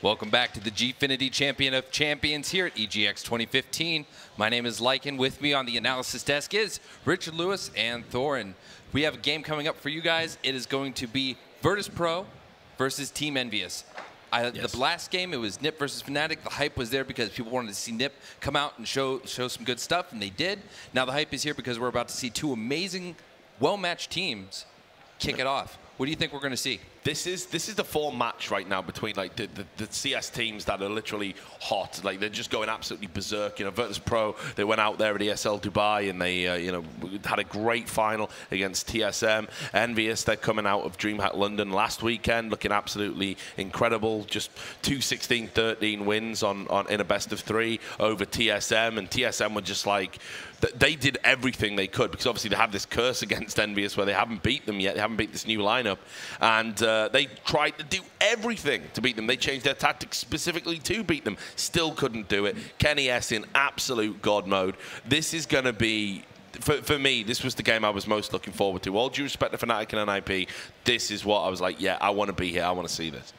Welcome back to the Gfinity Champion of Champions here at EGX 2015. My name is Lycan. With me on the analysis desk is Richard Lewis and Thorin. We have a game coming up for you guys. It is going to be Virtus.Pro versus Team Envyus. The last game, it was Nip versus Fnatic. The hype was there because people wanted to see Nip come out and show some good stuff, and they did. Now the hype is here because we're about to see two amazing, well-matched teams kick it off. What do you think we're going to see? This is the form match right now between like the CS teams that are literally hot. Like they're just going absolutely berserk. You know, Virtus.Pro, they went out there at ESL Dubai and they you know, had a great final against TSM. Envyus, they're coming out of DreamHack London last weekend, looking absolutely incredible. Just 2-16-13 wins in a best of 3 over TSM, and TSM were just like, they did everything they could because obviously they have this curse against Envyus where they haven't beat them yet. They haven't beat this new lineup, and they tried to do everything to beat them. They changed their tactics specifically to beat them. Still couldn't do it. Kenny S in absolute god mode. This is going to be, for me, this was the game I was most looking forward to. All due respect to Fnatic and NIP, this is what I was like, yeah, I want to be here. I want to see this.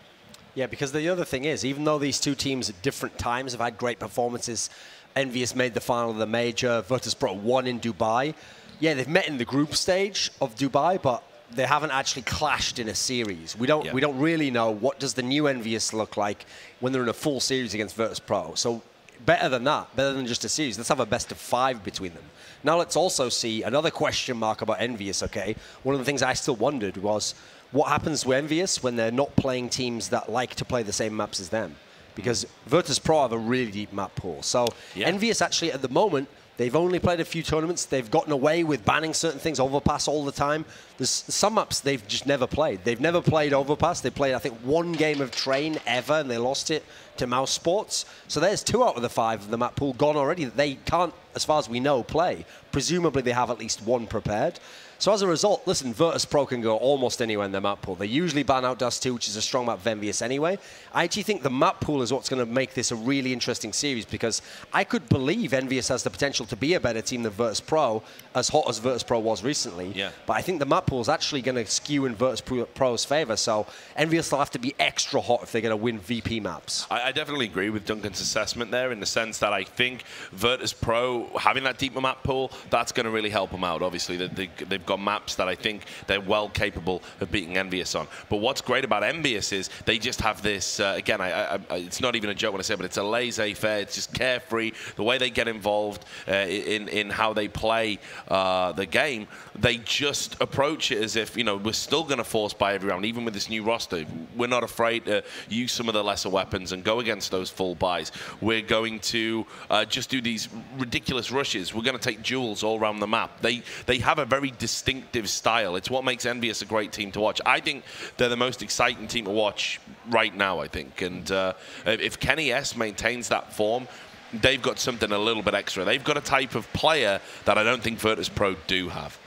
Yeah, because the other thing is, even though these two teams at different times have had great performances, Envyus made the final of the major, Virtus.Pro won in Dubai. Yeah, they've met in the group stage of Dubai, but they haven't actually clashed in a series. We don't really know what does the new Envyus look like when they're in a full series against Virtus.Pro. So better than that, better than just a series. Let's have a best of 5 between them. Now let's also see another question mark about Envyus, okay? One of the things I still wondered was what happens to Envyus when they're not playing teams that like to play the same maps as them? Because Virtus.Pro have a really deep map pool. So Envyus actually at the moment, they've only played a few tournaments. They've gotten away with banning certain things, Overpass all the time. There's some maps they've just never played. They've never played Overpass. They played, I think, 1 game of Train ever, and they lost it to Mouse Sports. So there's 2 out of the 5 of the map pool gone already that they can't, as far as we know, play. Presumably they have at least 1 prepared. So as a result, listen, Virtus.Pro can go almost anywhere in their map pool. They usually ban out Dust 2, which is a strong map of Envyus anyway. I actually think the map pool is what's going to make this a really interesting series because I could believe Envyus has the potential to be a better team than Virtus.Pro, as hot as Virtus.Pro was recently. Yeah. But I think the map pool is actually going to skew in Virtus.Pro's favor. So Envyus will have to be extra hot if they're going to win VP maps. I definitely agree with Duncan's assessment there in the sense that I think Virtus.Pro, having that deeper map pool, that's going to really help them out. Obviously, they've got maps that I think they're well capable of beating Envyus on. But what's great about Envyus is they just have this, again, it's not even a joke when I say it, but it's a laissez-faire, it's just carefree. The way they get involved in how they play the game, they just approach it as if, you know, we're still going to force buy every round, even with this new roster. We're not afraid to use some of the lesser weapons and go against those full buys. We're going to just do these ridiculous rushes. We're going to take duels all around the map. They have a very distinctive style. It's what makes Envyus a great team to watch. I think they're the most exciting team to watch right now, I think. And if Kenny S maintains that form, they've got something a little bit extra. They've got a type of player that I don't think Virtus.Pro do have.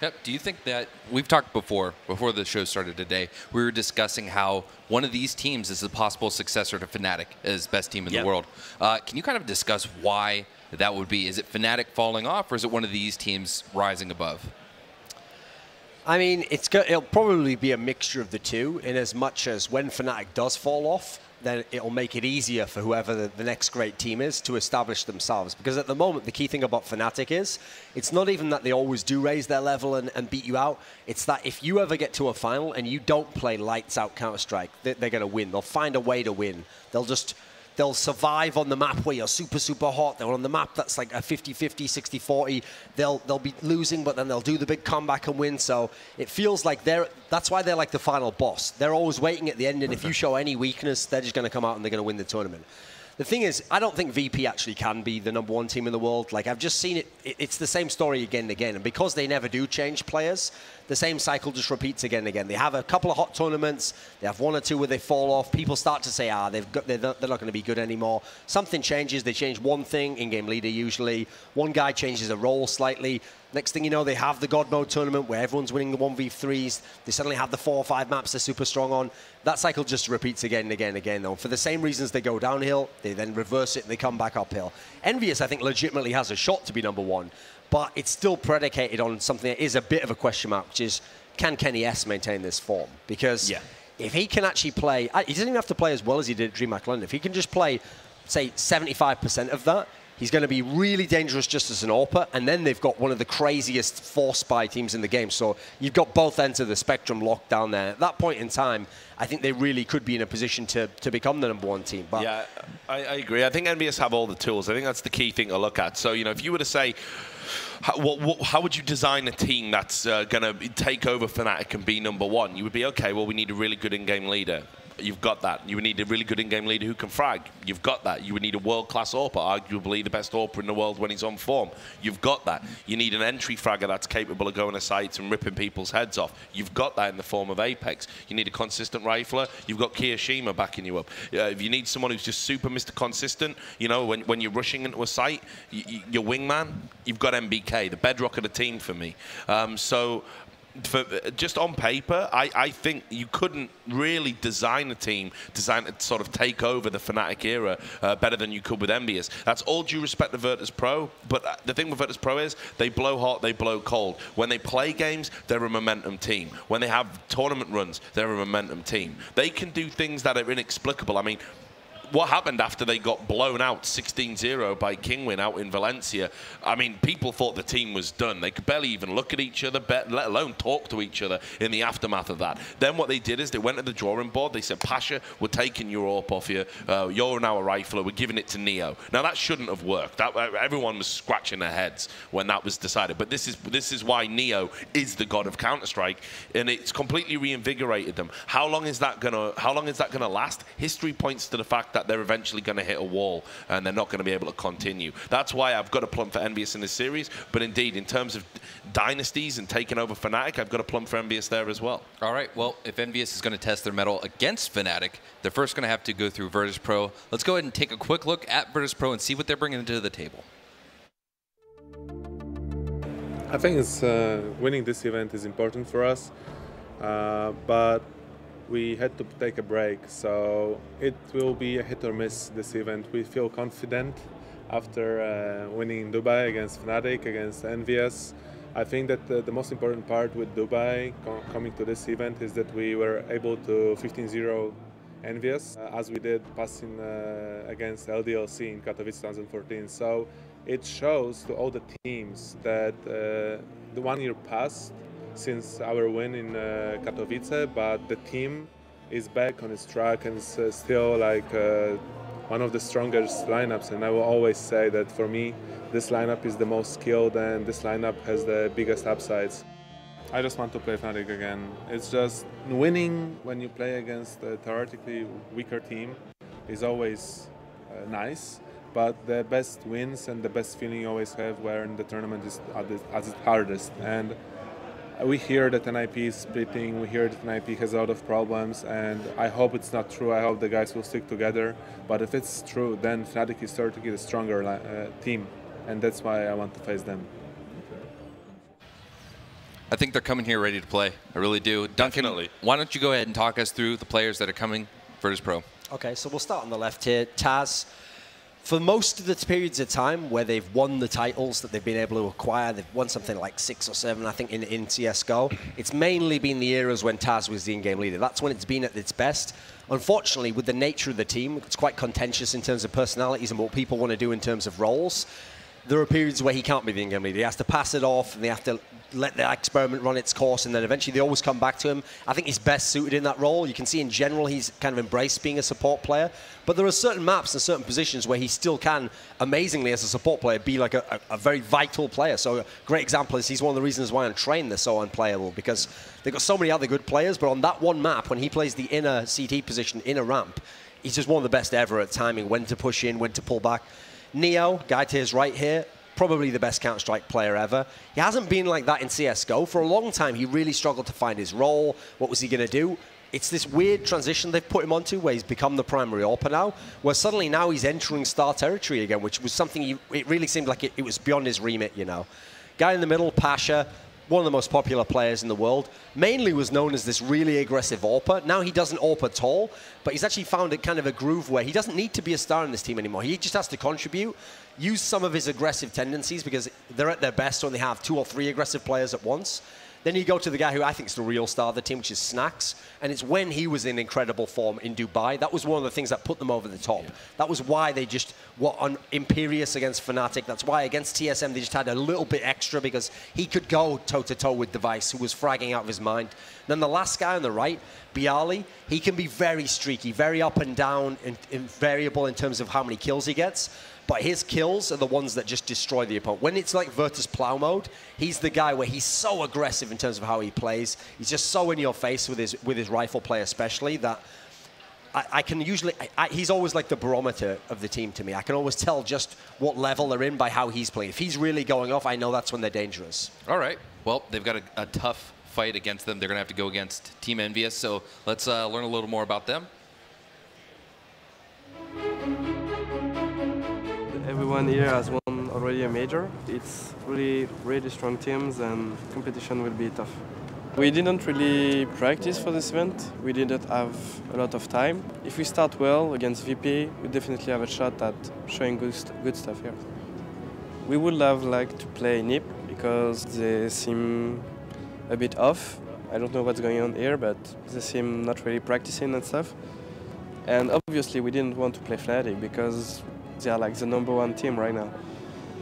Yep. Do you think that we've talked before the show started today, we were discussing how one of these teams is the possible successor to Fnatic as best team in the world. Can you kind of discuss why that would be? Is it Fnatic falling off, or is it one of these teams rising above? I mean, it'll probably be a mixture of the two, in as much as when Fnatic does fall off, then it'll make it easier for whoever the next great team is to establish themselves. Because at the moment, the key thing about Fnatic is, it's not even that they always do raise their level and beat you out. It's that if you ever get to a final and you don't play lights out Counter-Strike, they're going to win. They'll find a way to win. They'll survive on the map where you're super, super hot. They're on the map that's like a 50-50, 60-40. They'll be losing, but then they'll do the big comeback and win. So it feels like that's why they're like the final boss. They're always waiting at the end, and if you show any weakness, they're just going to come out and they're going to win the tournament. The thing is, I don't think VP actually can be the #1 team in the world. Like, I've just seen it. It's the same story again and again. And because they never do change players, the same cycle just repeats again and again. They have a couple of hot tournaments. They have 1 or 2 where they fall off. People start to say, they're not going to be good anymore. Something changes. They change one thing, in-game leader usually. One guy changes a role slightly. Next thing you know, they have the God Mode tournament where everyone's winning the 1v3s. They suddenly have the 4 or 5 maps they're super strong on. That cycle just repeats again and again and again, though. For the same reasons they go downhill, they then reverse it and they come back uphill. Envyus, I think, legitimately has a shot to be #1, but it's still predicated on something that is a bit of a question mark, which is, can Kenny S maintain this form? Because if he can actually play, he doesn't even have to play as well as he did at DreamHack London. If he can just play, say, 75% of that, he's going to be really dangerous just as an AWPer, and then they've got one of the craziest force spy teams in the game. So you've got both ends of the spectrum locked down there. At that point in time, I think they really could be in a position to become the #1 team. But yeah, I agree. I think Envyus have all the tools. I think that's the key thing to look at. So, you know, if you were to say, how would you design a team that's going to take over Fnatic and be #1? You would be, okay, well, we need a really good in-game leader. You've got that. You would need a really good in-game leader who can frag. You've got that. You would need a world-class AWPer, arguably the best AWPer in the world when he's on form. You've got that. You need an entry fragger that's capable of going to sites and ripping people's heads off. You've got that in the form of Apex. You need a consistent rifler. You've got Kiyoshima backing you up. If you need someone who's just super Mr. Consistent, you know, when you're rushing into a site, your wingman, you've got MBK, the bedrock of the team for me. Just on paper, I think you couldn't really design a team designed to sort of take over the Fnatic era better than you could with Envyus. That's all due respect to Virtus.Pro, but the thing with Virtus.Pro is they blow hot, they blow cold. When they play games, they're a momentum team. When they have tournament runs, they're a momentum team. They can do things that are inexplicable. I mean, what happened after they got blown out 16-0 by Kingwin out in Valencia? I mean, people thought the team was done. They could barely even look at each other, let alone talk to each other in the aftermath of that. Then what they did is they went to the drawing board. They said, Pasha, we're taking your AWP off you. You're now a rifler. We're giving it to Neo. Now, that shouldn't have worked. Everyone was scratching their heads when that was decided. But this is why Neo is the god of Counter-Strike, and it's completely reinvigorated them. How long is that gonna last? History points to the fact that they're eventually going to hit a wall and they're not going to be able to continue. That's why I've got a plump for Envyus in this series. But indeed, in terms of dynasties and taking over Fnatic, I've got a plump for Envyus there as well. All right, well, if Envyus is going to test their mettle against Fnatic, they're first going to have to go through Virtus.Pro. Let's go ahead and take a quick look at Virtus.Pro and see what they're bringing to the table. I think winning this event is important for us, but we had to take a break, so it will be a hit or miss this event. We feel confident after winning in Dubai against Fnatic, against Envyus. I think that the most important part with Dubai coming to this event is that we were able to 15-0 Envyus, as we did passing against LDLC in Katowice 2014. So it shows to all the teams that the 1 year passed since our win in Katowice, but the team is back on its track and is still like one of the strongest lineups. And I will always say that for me, this lineup is the most skilled and this lineup has the biggest upsides. I just want to play Fnatic again. It's just winning when you play against a theoretically weaker team is always nice, but the best wins and the best feeling you always have when the tournament is at its hardest. And we hear that NIP is splitting, we hear that NIP has a lot of problems, and I hope it's not true. I hope the guys will stick together. But if it's true, then Fnatic is starting to get a stronger team, and that's why I want to face them. I think they're coming here ready to play. I really do. Duncan, Definitely. Why don't you go ahead and talk us through the players that are coming Virtus.Pro? Okay, so we'll start on the left here. Taz. For most of the periods of time where they've won the titles that they've been able to acquire, they've won something like 6 or 7, I think, in CSGO. It's mainly been the eras when Taz was the in-game leader. That's when it's been at its best. Unfortunately, with the nature of the team, it's quite contentious in terms of personalities and what people want to do in terms of roles. There are periods where he can't be the in-game leader. He has to pass it off, and they have to let the experiment run its course, and then eventually they always come back to him. I think he's best suited in that role. You can see in general he's kind of embraced being a support player, but there are certain maps and certain positions where he still can, amazingly as a support player, be like a very vital player. So a great example is he's one of the reasons why on Train they're so unplayable, because they've got so many other good players, but on that one map, when he plays the inner CT position, inner ramp, he's just one of the best ever at timing, when to push in, when to pull back. Neo, guy to his right here, probably the best Counter-Strike player ever. He hasn't been like that in CSGO. For a long time, he really struggled to find his role. What was he going to do? It's this weird transition they've put him onto where he's become the primary AWPer now, where suddenly now he's entering star territory again, which was something it really seemed like it was beyond his remit, you know. Guy in the middle, Pasha, one of the most popular players in the world, mainly was known as this really aggressive AWPer. Now he doesn't AWP at all, but he's actually found a kind of a groove where he doesn't need to be a star in this team anymore. He just has to contribute, use some of his aggressive tendencies, because they're at their best when they have 2 or 3 aggressive players at once. Then you go to the guy who I think is the real star of the team, which is Snacks. And it's when he was in incredible form in Dubai. That was one of the things that put them over the top. Yeah. That was why they just were on Imperius against Fnatic. That's why against TSM they just had a little bit extra because he could go toe-to-toe with Device, who was fragging out of his mind. Then the last guy on the right, Bialy, he can be very streaky, very up and down, and variable in terms of how many kills he gets. But his kills are the ones that just destroy the opponent. When it's like Virtus.Pro mode, he's the guy where he's so aggressive in terms of how he plays. He's just so in your face with his rifle play especially that I can usually... he's always like the barometer of the team to me. I can always tell just what level they're in by how he's playing. If he's really going off, I know that's when they're dangerous. All right. Well, they've got a tough fight against them. They're going to have to go against Team Envyus. So let's learn a little more about them. Everyone here has won already a major. It's really strong teams and competition will be tough. We didn't really practice for this event. We didn't have a lot of time. If we start well against VP, we definitely have a shot at showing good stuff here. We would have liked to play NIP because they seem a bit off. I don't know what's going on here, but they seem not really practicing and stuff. And obviously we didn't want to play Fnatic because they are like the #1 team right now.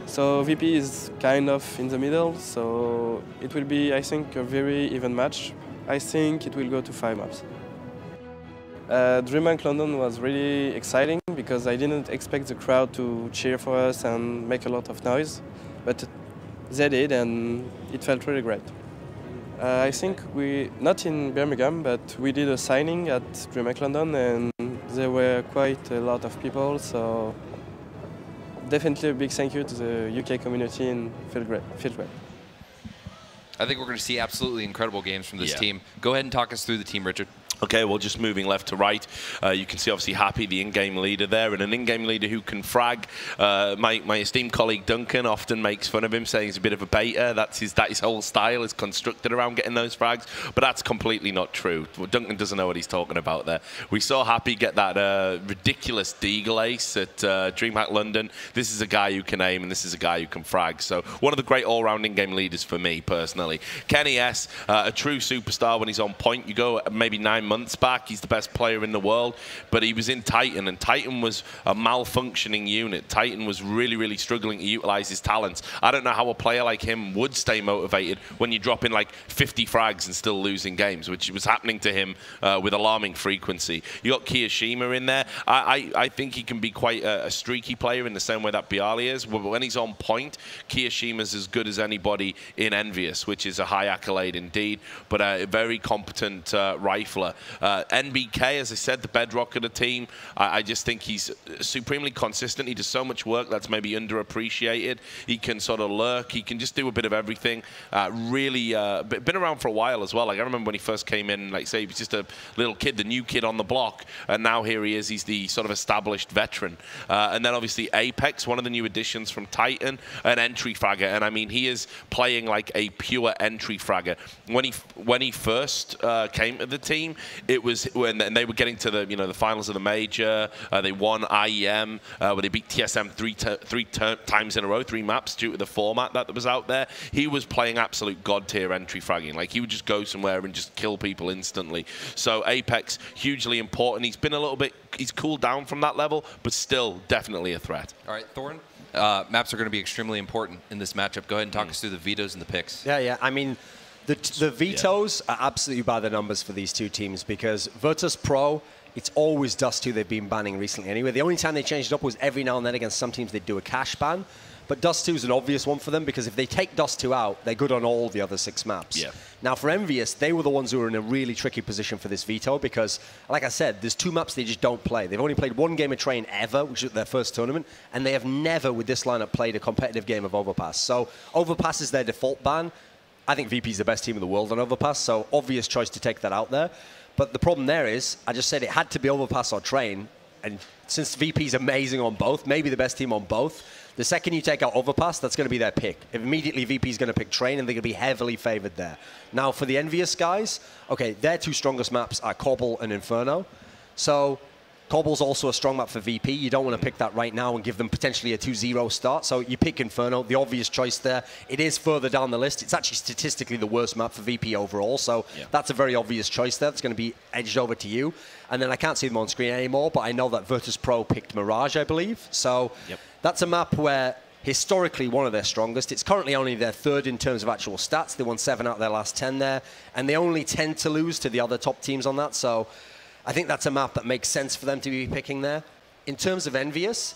So VP is kind of in the middle, so it will be, I think, a very even match. I think it will go to 5 maps. DreamHack London was really exciting because I didn't expect the crowd to cheer for us and make a lot of noise, but they did and it felt really great. I think not in Birmingham, but we did a signing at DreamHack London and there were quite a lot of people, so definitely a big thank you to the UK community and felt great. I think we're going to see absolutely incredible games from this team. Go ahead and talk us through the team, Richard. Okay, well, just moving left to right, you can see obviously Happy, the in-game leader there, and an in-game leader who can frag. My esteemed colleague Duncan often makes fun of him, saying he's a bit of a beta. That's his whole style is constructed around getting those frags, but that's completely not true. Well, Duncan doesn't know what he's talking about there. We saw Happy get that ridiculous Deagle ace at DreamHack London. This is a guy who can aim, and this is a guy who can frag. So one of the great all-round in-game leaders for me, personally. Kenny S, a true superstar when he's on point. You go maybe 9 months back, he's the best player in the world, but he was in Titan, and Titan was a malfunctioning unit. Titan was really struggling to utilize his talents. I don't know how a player like him would stay motivated when you're dropping like 50 frags and still losing games, which was happening to him with alarming frequency. You got Kiyoshima in there. I think he can be quite a streaky player in the same way that Bialy is. When he's on point, Kiyoshima's as good as anybody in Envyus, which is a high accolade indeed, but a very competent rifler. NBK, as I said, the bedrock of the team. I just think he's supremely consistent. He does so much work that's maybe underappreciated. He can sort of lurk. He can just do a bit of everything. Really been around for a while as well. Like I remember when he first came in, like say he was just a little kid, the new kid on the block, and now here he is. He's the sort of established veteran. And then obviously Apex, one of the new additions from Titan, an entry fragger, and I mean he is playing like a pure entry fragger. When he first came to the team, it was when they were getting to the finals of the major. They won IEM, where they beat TSM three times in a row, 3 maps due to the format that was out there. He was playing absolute god tier entry fragging. Like he would just go somewhere and just kill people instantly. So Apex, hugely important. He's been a little bit, he's cooled down from that level, but still definitely a threat. All right, Thorin. Maps are going to be extremely important in this matchup. Go ahead and talk us through the vetoes and the picks. Yeah. I mean, the vetoes are absolutely by the numbers for these two teams because Virtus.Pro, it's always Dust 2 they've been banning recently anyway. The only time they changed it up was every now and then against some teams they'd do a cash ban. But Dust 2 is an obvious one for them because if they take Dust 2 out, they're good on all the other 6 maps. Yeah. Now for Envyus, they were the ones who were in a really tricky position for this veto because, like I said, there's 2 maps they just don't play. They've only played 1 game of Train ever, which was their first tournament, and they have never, with this lineup, played a competitive game of Overpass. So Overpass is their default ban. I think VP is the best team in the world on Overpass, so obvious choice to take that out there. But the problem there is, I just said it had to be Overpass or Train, and since VP is amazing on both, maybe the best team on both, the second you take out Overpass, that's going to be their pick. Immediately, VP is going to pick Train, and they're going to be heavily favored there. Now, for the Envyus guys, okay, their 2 strongest maps are Cobble and Inferno. So Cobble's also a strong map for VP. You don't want to pick that right now and give them potentially a 2-0 start. So you pick Inferno, the obvious choice there. It is further down the list. It's actually statistically the worst map for VP overall. So that's a very obvious choice there. That's going to be edged over to you. And then I can't see them on screen anymore, but I know that Virtus.Pro picked Mirage, I believe. So that's a map where historically one of their strongest. It's currently only their third in terms of actual stats. They won 7 out of their last 10 there. And they only tend to lose to the other top teams on that. So I think that's a map that makes sense for them to be picking there. In terms of Envyus,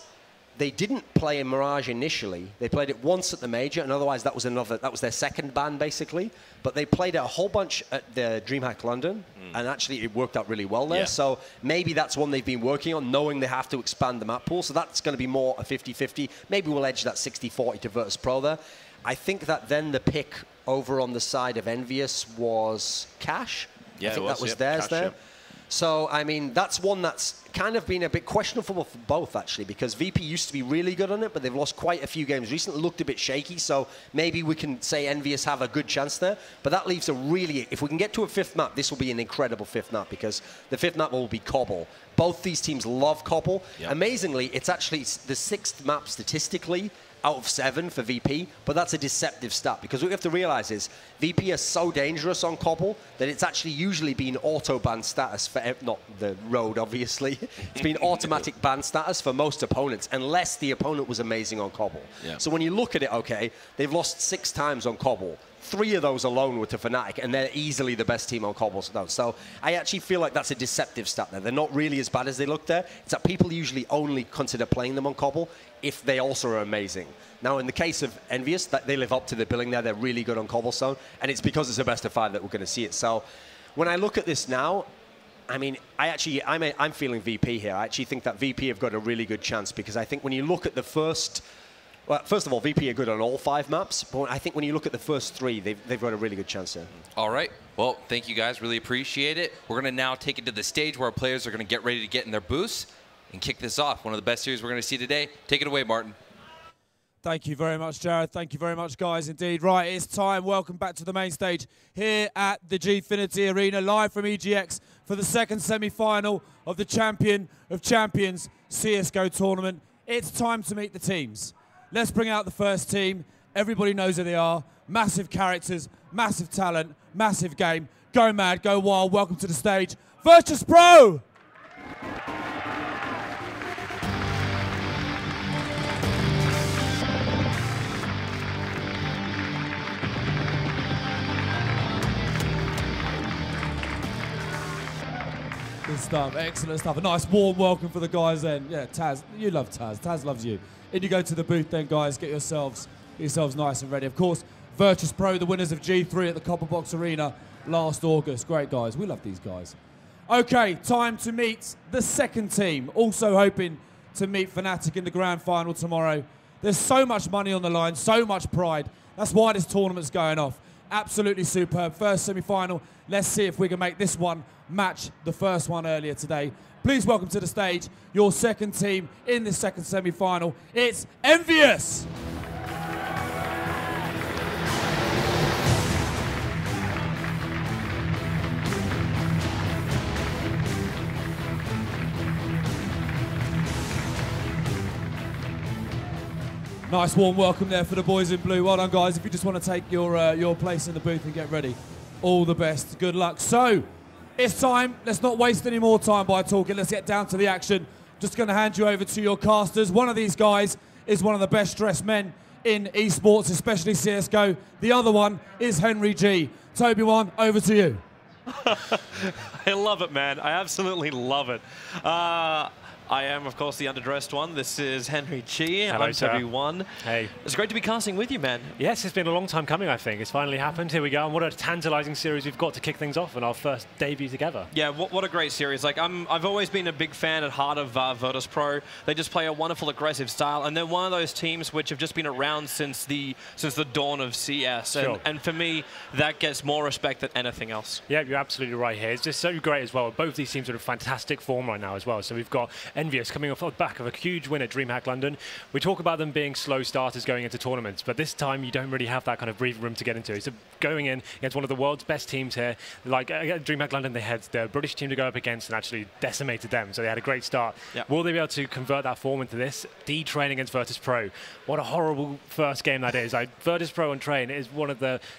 they didn't play in Mirage initially. They played it once at the Major, and otherwise that was their second ban, basically. But they played it a whole bunch at the DreamHack London, and actually it worked out really well there. So maybe that's one they've been working on, knowing they have to expand the map pool. So that's going to be more a 50-50. Maybe we'll edge that 60-40 to Virtus.Pro there. I think that then the pick over on the side of Envyus was Cash. Yeah, I think that was theirs Cash, there. So, I mean, that's one that's kind of been a bit questionable for both, actually, because VP used to be really good on it, but they've lost quite a few games recently, looked a bit shaky, so maybe we can say Envyus have a good chance there. But that leaves a really, if we can get to a 5th map, this will be an incredible 5th map, because the 5th map will be Cobble. Both these teams love Cobble. Amazingly, it's actually the 6th map statistically out of 7 for VP, but that's a deceptive stat, because what you have to realize is VP are so dangerous on Cobble that it's actually usually been auto-ban status for, not the road, obviously. It's been automatic ban status for most opponents, unless the opponent was amazing on Cobble. So when you look at it, okay, they've lost 6 times on Cobble. 3 of those alone were to Fnatic, and they're easily the best team on Cobble. So I actually feel like that's a deceptive stat there. They're not really as bad as they look there. It's that people usually only consider playing them on Cobble if they also are amazing. Now, in the case of Envyus, they live up to the billing there. They're really good on Cobblestone, and it's because it's a best of 5 that we're going to see it. So when I look at this now, I mean, I'm feeling VP here. I actually think that VP have got a really good chance, because I think when you look at the first... Well, first of all, VP are good on all 5 maps, but I think when you look at the first 3, they've got a really good chance there. All right. Well, thank you guys. Really appreciate it. We're going to now take it to the stage where our players are going to get ready to get in their booths and kick this off. One of the best series we're going to see today. Take it away, Martin. Thank you very much, Jared. Thank you very much, guys, indeed. Right, it's time. Welcome back to the main stage here at the Gfinity Arena, live from EGX for the 2nd semi-final of the Champion of Champions CSGO tournament. It's time to meet the teams. Let's bring out the first team. Everybody knows who they are. Massive characters, massive talent, massive game. Go mad, go wild. Welcome to the stage, Virtus.Pro! Good stuff, excellent stuff. A nice warm welcome for the guys then. Yeah, Taz, you love Taz. Taz loves you. In you go to the booth then, guys. Get yourselves nice and ready. Of course, Virtus.Pro, the winners of G3 at the Copperbox Arena last August. Great guys. We love these guys. Okay, time to meet the second team. Also hoping to meet Fnatic in the grand final tomorrow. There's so much money on the line, so much pride. That's why this tournament's going off. Absolutely superb. First semi-final. Let's see if we can make this one match the first one earlier today. Please welcome to the stage your second team in this second semi-final. It's Envyus. Nice warm welcome there for the boys in blue. Well done, guys. If you just want to take your place in the booth and get ready, all the best. Good luck. So, it's time. Let's not waste any more time by talking. Let's get down to the action. Just going to hand you over to your casters. One of these guys is one of the best dressed men in esports, especially CSGO. The other one is Henry G. Toby One, over to you. I love it, man. I absolutely love it. I am, of course, the underdressed one. This is Henry Chi. Hello, I'm Toby One. Hey. It's great to be casting with you, man. Yes, it's been a long time coming, I think. It's finally happened. Here we go. And what a tantalizing series we've got to kick things off in our first debut together. Yeah, what a great series. Like, I've always been a big fan at heart of Virtus.Pro. They just play a wonderful, aggressive style. And they're one of those teams which have just been around since the dawn of CS. Sure. And for me, that gets more respect than anything else. Yeah, you're absolutely right here. It's just so great as well. Both these teams are in fantastic form right now as well. So we've got Envyus coming off the back of a huge win at DreamHack London. We talk about them being slow starters going into tournaments, but this time you don't really have that kind of breathing room to get into. So going in against one of the world's best teams here, like at DreamHack London, they had the British team to go up against and actually decimated them. So they had a great start. Yep. Will they be able to convert that form into this? D-Train against Virtus.Pro. What a horrible first game that is. Virtus.Pro and Train is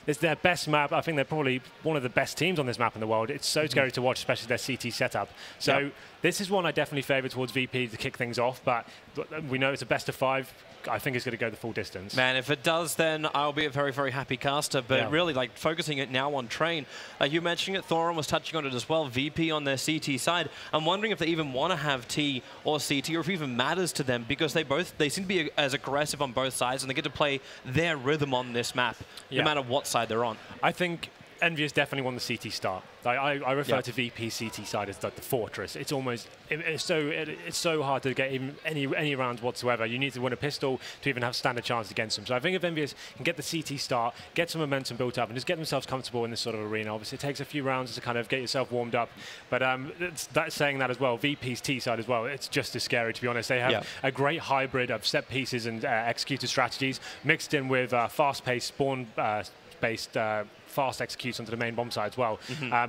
it's their best map. I think they're probably one of the best teams on this map in the world. It's so scary to watch, especially their CT setup. So this is one I definitely favour towards VP to kick things off, but we know it's a best of 5. I think it's going to go the full distance. Man, if it does, then I'll be a very, very happy caster. But really, like, focusing it now on Train, you mentioned it, Thorin was touching on it as well, VP on their CT side. I'm wondering if they even want to have T or CT, or if it even matters to them, because they seem to be as aggressive on both sides, and they get to play their rhythm on this map, no matter what side they're on. I think Envyus definitely won the CT start. I refer to VP CT side as like the fortress. It's almost it's so hard to get even any rounds whatsoever. You need to win a pistol to even have standard chance against them. So I think if Envyus can get the CT start, get some momentum built up, and just get themselves comfortable in this sort of arena. Obviously, it takes a few rounds to kind of get yourself warmed up. But that's saying that as well. VP's T side as well. It's just as scary, to be honest. They have a great hybrid of set pieces and executed strategies mixed in with fast-paced spawn-based. Fast executes onto the main bomb side as well.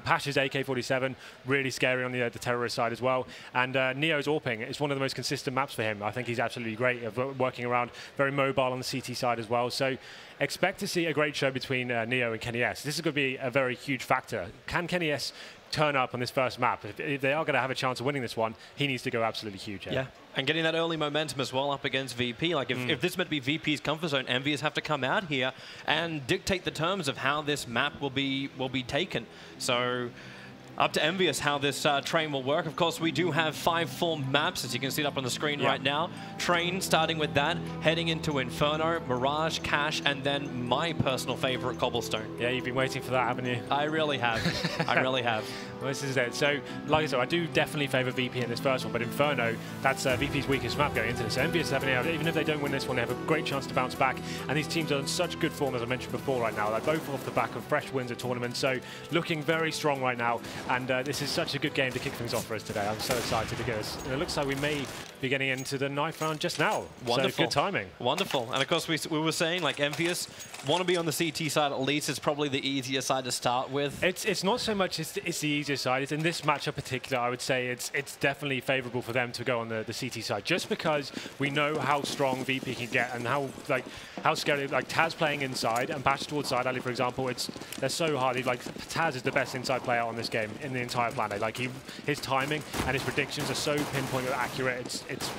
Pash's AK-47, really scary on the terrorist side as well. And Neo's Orping is one of the most consistent maps for him. I think he's absolutely great at working around, very mobile on the CT side as well. So expect to see a great show between Neo and Kenny S. This is going to be a very huge factor. Can Kenny S turn up on this first map? If they are going to have a chance of winning this one, he needs to go absolutely huge. Yeah, and getting that early momentum as well up against VP. Like, if this meant to be VP's comfort zone, Envyus have to come out here and dictate the terms of how this map will be taken. So up to Envyus how this train will work. Of course, we do have 5 full maps, as you can see it up on the screen right now. Train, starting with that, heading into Inferno, Mirage, Cache, and then my personal favorite, Cobblestone. Yeah, you've been waiting for that, haven't you? I really have. I really have. Well, this is it. So, like I said, I do definitely favour VP in this first one, but Inferno, that's VP's weakest map going into this. So Envyus having out, even if they don't win this one, they have a great chance to bounce back. And these teams are in such good form, as I mentioned before, right now. They're both off the back of fresh wins at tournaments, so looking very strong right now. And this is such a good game to kick things off for us today. I'm so excited to get us. And it looks like we may be getting into the knife round just now. Wonderful. So good timing. Wonderful. And of course, we were saying, like, Envyus want to be on the CT side at least. It's probably the easier side to start with. It's not so much it's the easier side. It's in this matchup in particular, I would say it's definitely favourable for them to go on the CT side, just because we know how strong VP can get and how scary. Like Taz playing inside and Bash towards side alley, for example, they're so hard. Taz is the best inside player on this game in the entire planet. Like his timing and his predictions are so pinpoint and accurate. It's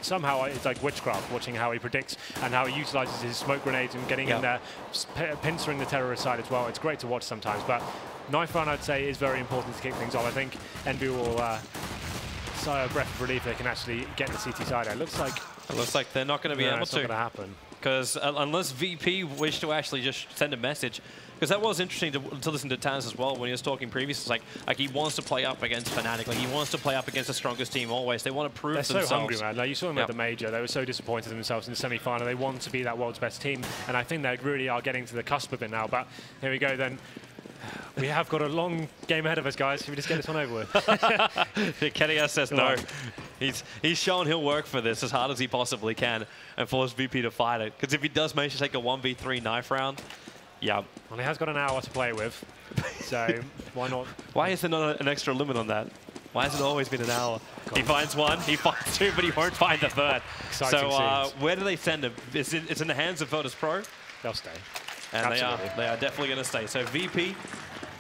somehow it's like witchcraft watching how he predicts and how he utilises his smoke grenades and getting in there, pincering the terrorist side as well. It's great to watch sometimes, but knife run, I'd say, is very important to kick things off. I think Envy will sigh a breath of relief they can actually get the CT side. It looks like they're not going to be able it's to. not going to happen. Because unless VP wish to actually just send a message, because that was interesting to listen to Taz as well when he was talking previously. It's like he wants to play up against Fnatic. Like he wants to play up against the strongest team always. They want to prove themselves. They're so hungry, man. Like you saw them at the major. They were so disappointed in themselves in the semi-final. They want to be that world's best team, and I think they really are getting to the cusp of it now. But here we go then. We have got a long game ahead of us, guys. Should we just get this one over with? Kenny S says no. He's shown he'll work for this as hard as he possibly can and force VP to fight it. Because if he does manage to take a 1v3 knife round, well, he has got an hour to play with, so why not? Why is there not an extra limit on that? Why has it always been an hour? God. He finds one, he finds two, but he won't find the third. Exciting so where do they send him? It's in the hands of Virtus.Pro. They'll stay. And they are definitely going to stay. So VP,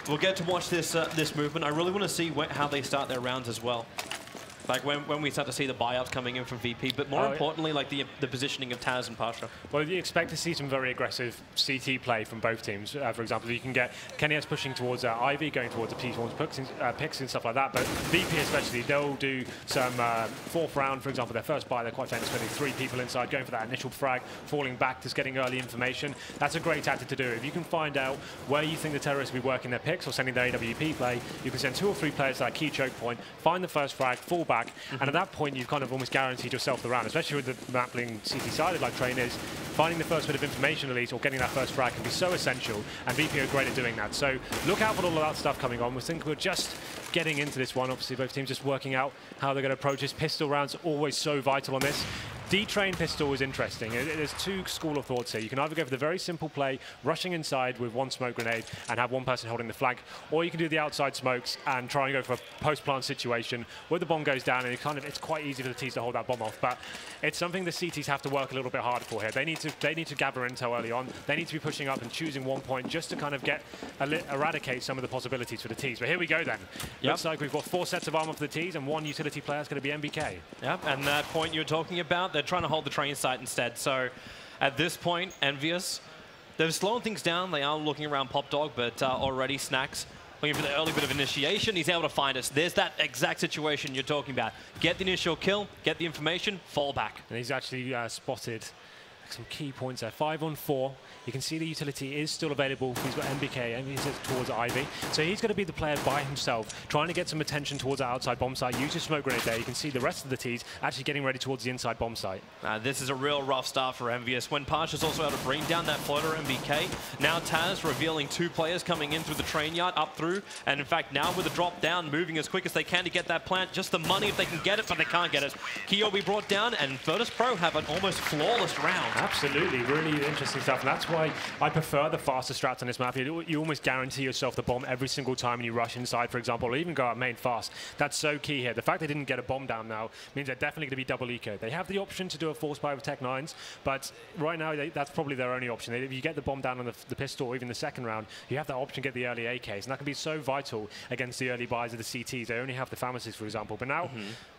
we'll get to watch this this movement. I really want to see how they start their rounds as well. Like when we start to see the buyouts coming in from VP, but more importantly, like the positioning of Taz and Pasha. Well, you expect to see some very aggressive CT play from both teams. For example, you can get Kenny S pushing towards Ivy, going towards the P-Swarms picks and stuff like that. But VP especially, they'll do some fourth round, for example, their first buy. They're quite famous putting 3 people inside, going for that initial frag, falling back, just getting early information. That's a great tactic to do. If you can find out where you think the terrorists will be working their picks or sending their AWP play, you can send 2 or 3 players to that key choke point, find the first frag, fall back, back. And at that point, you've kind of almost guaranteed yourself the round, especially with the map being CT-sided like Train is. Finding the first bit of information, at least, or getting that first frag can be so essential, and VP are great at doing that. So look out for all of that stuff coming on. We think we're just getting into this one. Obviously, both teams just working out how they're going to approach this. Pistol rounds are always so vital on this. D-Train pistol is interesting. There's two school of thoughts here. You can either go for the very simple play, rushing inside with one smoke grenade and have one person holding the flag, or you can do the outside smokes and try and go for a post-plant situation where the bomb goes down, and it's quite easy for the Ts to hold that bomb off. But it's something the CTs have to work a little bit harder for here. They need to gather intel early on. They need to be pushing up and choosing one point just to kind of eradicate some of the possibilities for the Ts. But here we go then. Yep. Looks like we've got 4 sets of armor for the Ts, and 1 utility player is going to be MBK. Yep, and that point you're talking about, they're trying to hold the train site instead. So at this point, Envyus, they're slowing things down. They are looking around Pop Dog, but already Snacks looking for the early bit of initiation. He's able to find us. There's that exact situation you're talking about. Get the initial kill, get the information, fall back. And he's actually spotted some key points there. 5 on 4. You can see the utility is still available. He's got MBK, and he's towards Ivy. So he's going to be the player by himself, trying to get some attention towards that outside bomb site. Use his smoke grenade there. You can see the rest of the Ts actually getting ready towards the inside bomb site. This is a real rough start for Envyus. When Parsh is also able to bring down that floater MBK. Now Taz revealing 2 players coming in through the train yard, up through. And in fact, now with the drop down, moving as quick as they can to get that plant. Just the money if they can get it, but they can't get it. Keo will be brought down, and Virtus.Pro have an almost flawless round. Absolutely, really interesting stuff. And that's why I prefer the faster strats on this map. You almost guarantee yourself the bomb every single time you rush inside, for example, or even go out main fast. That's so key here. The fact they didn't get a bomb down now means they're definitely going to be double eco. They have the option to do a force buy with Tech 9s, but right now that's probably their only option. If you get the bomb down on the pistol or even the second round, you have that option to get the early AKs, and that can be so vital against the early buys of the CTs. They only have the Pharmacists, for example. But now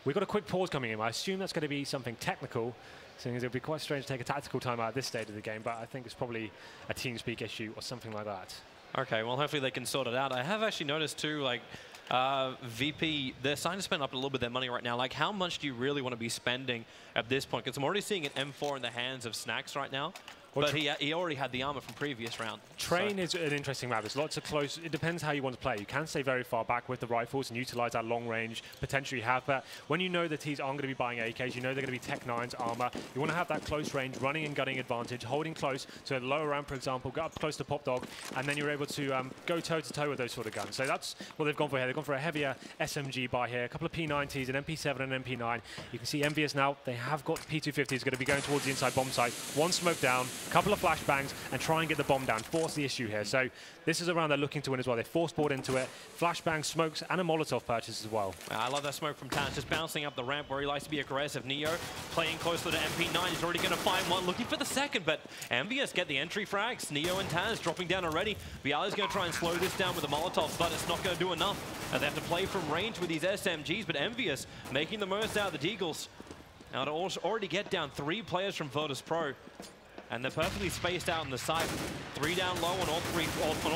we've got a quick pause coming in. I assume that's going to be something technical, seeing as it would be quite strange to take a tactical time out at this stage of the game, but I think it's probably a TeamSpeak issue or something like that. Okay, well, hopefully they can sort it out. I have actually noticed, too, like, VP, they're starting to spend up a little bit of their money right now. Like, how much do you really want to be spending at this point? Because I'm already seeing an M4 in the hands of Snacks right now. But he already had the armor from previous round. Train is an interesting map. There's lots of close. It depends how you want to play. You can stay very far back with the rifles and utilize that long range, potentially have that. When you know the Ts aren't going to be buying AKs, you know they're going to be Tech 9s, armor. You want to have that close range, running and gunning advantage, holding close to a lower round, for example, go up close to Pop Dog, and then you're able to go toe-to-toe with those sort of guns. So that's what they've gone for here. They've gone for a heavier SMG buy here, a couple of P90s, an MP7 and an MP9. You can see Envyus now. They have got P250s going to be going towards the inside bomb site. 1 smoke down, a couple of flashbangs, and try and get the bomb down, force the issue here. So this is a round they're looking to win as well. They force board into it, flashbang, smokes, and a Molotov purchase as well. I love that smoke from Taz, just bouncing up the ramp where he likes to be aggressive. Neo playing closer to MP9, he's already going to find one, looking for the second, but Envyus get the entry frags. Neo and Taz dropping down already. Viali's going to try and slow this down with a Molotov, but it's not going to do enough. They have to play from range with these SMGs, but Envyus making the most out of the Deagles. Now to already get down 3 players from Virtus.Pro. And they're perfectly spaced out on the side. 3 down low on all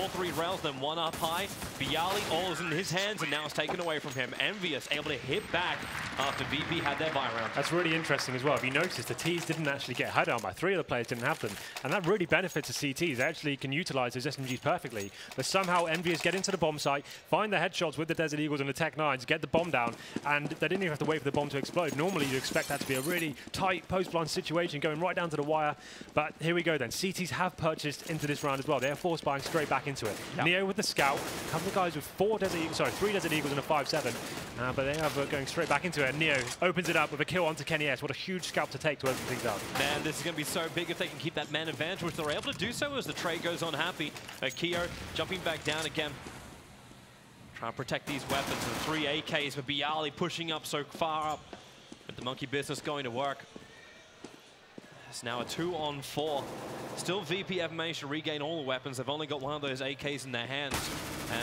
three rails, then 1 up high. Viali, all is in his hands, and now it's taken away from him. Envyus able to hit back after VP had their buy round. That's really interesting as well. If you notice, the Ts didn't actually get head on by 3 of the players didn't have them. And that really benefits the CTs. They actually can utilize those SMGs perfectly. But somehow Envyus get into the bomb site, find the headshots with the Desert Eagles and the Tech 9s, get the bomb down, and they didn't even have to wait for the bomb to explode. Normally you'd expect that to be a really tight post-blind situation going right down to the wire. But here we go then. CTs have purchased into this round as well. They're force buying straight back into it. Yep. Neo with the scout. A couple of guys with 3 Desert Eagles and a 5-7. But they are going straight back into it. Neo opens it up with a kill onto Kenny S. What a huge scalp to take to open things up. Man, this is going to be so big if they can keep that man advantage, which they're able to do so as the trade goes on happy. Keo jumping back down again. Trying to protect these weapons. And 3 AKs, but Bialy pushing up so far up. But the monkey business going to work. It's now a 2-on-4. Still VP have managed to regain all the weapons. They've only got 1 of those AKs in their hands.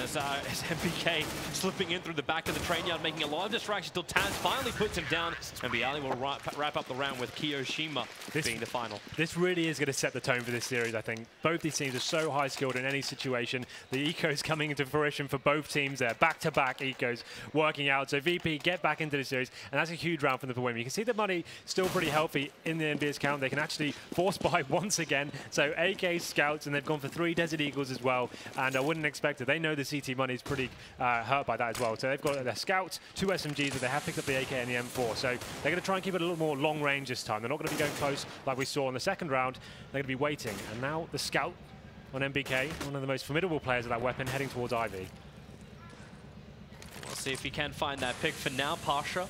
As MPK slipping in through the back of the train yard, making a lot of distractions until Taz finally puts him down. And Bialy will wrap up the round with Kiyoshima being the final. This really is going to set the tone for this series, I think. Both these teams are so high-skilled in any situation. The ecos coming into fruition for both teams there. Back-to-back ecos working out. So VP get back into the series, and that's a huge round for them to win. You can see the money still pretty healthy in the Envyus count. They can actually force buy once again. So AK scouts, and they've gone for 3 Desert Eagles as well. And I wouldn't expect it. They know know the CT money is pretty hurt by that as well. So they've got their scouts, 2 SMGs, but they have picked up the AK and the M4. So they're going to try and keep it a little more long range this time. They're not going to be going close like we saw in the second round. They're going to be waiting. And now the scout on MBK, one of the most formidable players of that weapon, heading towards Ivy. We'll see if he can find that pick. For now, Pasha,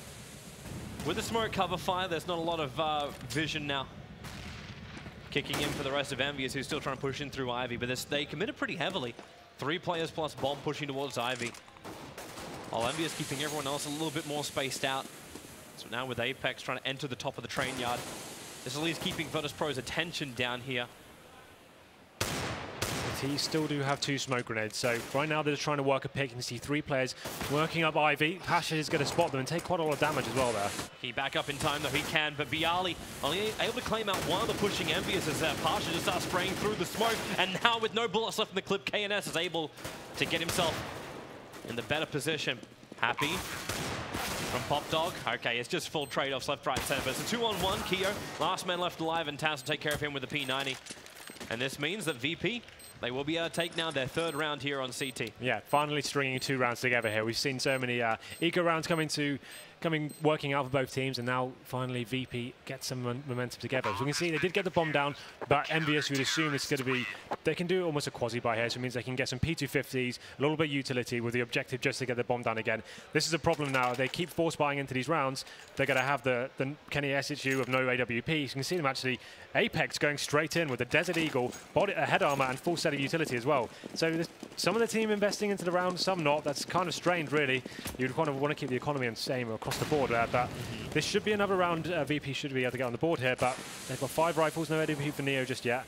with the smoke cover fire, there's not a lot of vision now. Kicking in for the rest of Envyus, who's still trying to push in through Ivy, but they committed pretty heavily. 3 players plus bomb pushing towards Ivy. While Envyus keeping everyone else a little bit more spaced out. So now with Apex trying to enter the top of the train yard, this at least keeping Virtus.Pro's attention down here. He still do have 2 smoke grenades, so right now they're just trying to work a pick. You can see 3 players working up Ivy. Pasha is going to spot them and take quite a lot of damage as well there. He back up in time though, he can, but Bialy only able to claim out one of the pushing Envyus as Pasha just starts spraying through the smoke, and now with no bullets left in the clip, KNS is able to get himself in the better position. Happy from Pop Dog. Okay, it's just full trade-offs left, right, center, but it's a 2-on-1. Keo, last man left alive, and Taz will take care of him with the P90. And this means that VP, they will be able to take now their 3rd round here on CT. Yeah, finally stringing 2 rounds together here. We've seen so many eco rounds working out for both teams, and now finally VP gets some momentum together. So we can see they did get the bomb down, but Envyus, you'd assume it's going to be, they can do almost a quasi-buy here, so it means they can get some P250s, a little bit of utility with the objective just to get the bomb down again. This is a problem now. They keep force buying into these rounds. They're going to have the Kenny S issue of no AWP. So you can see them actually, Apex going straight in with the Desert Eagle, body, head armor, and full set of utility as well. So some of the team investing into the round, some not. That's kind of strange, really. You'd kind of want to keep the economy the same across the board there, but this should be another round. VP should be able to get on the board here, but they've got 5 rifles, no AWP for Neo just yet.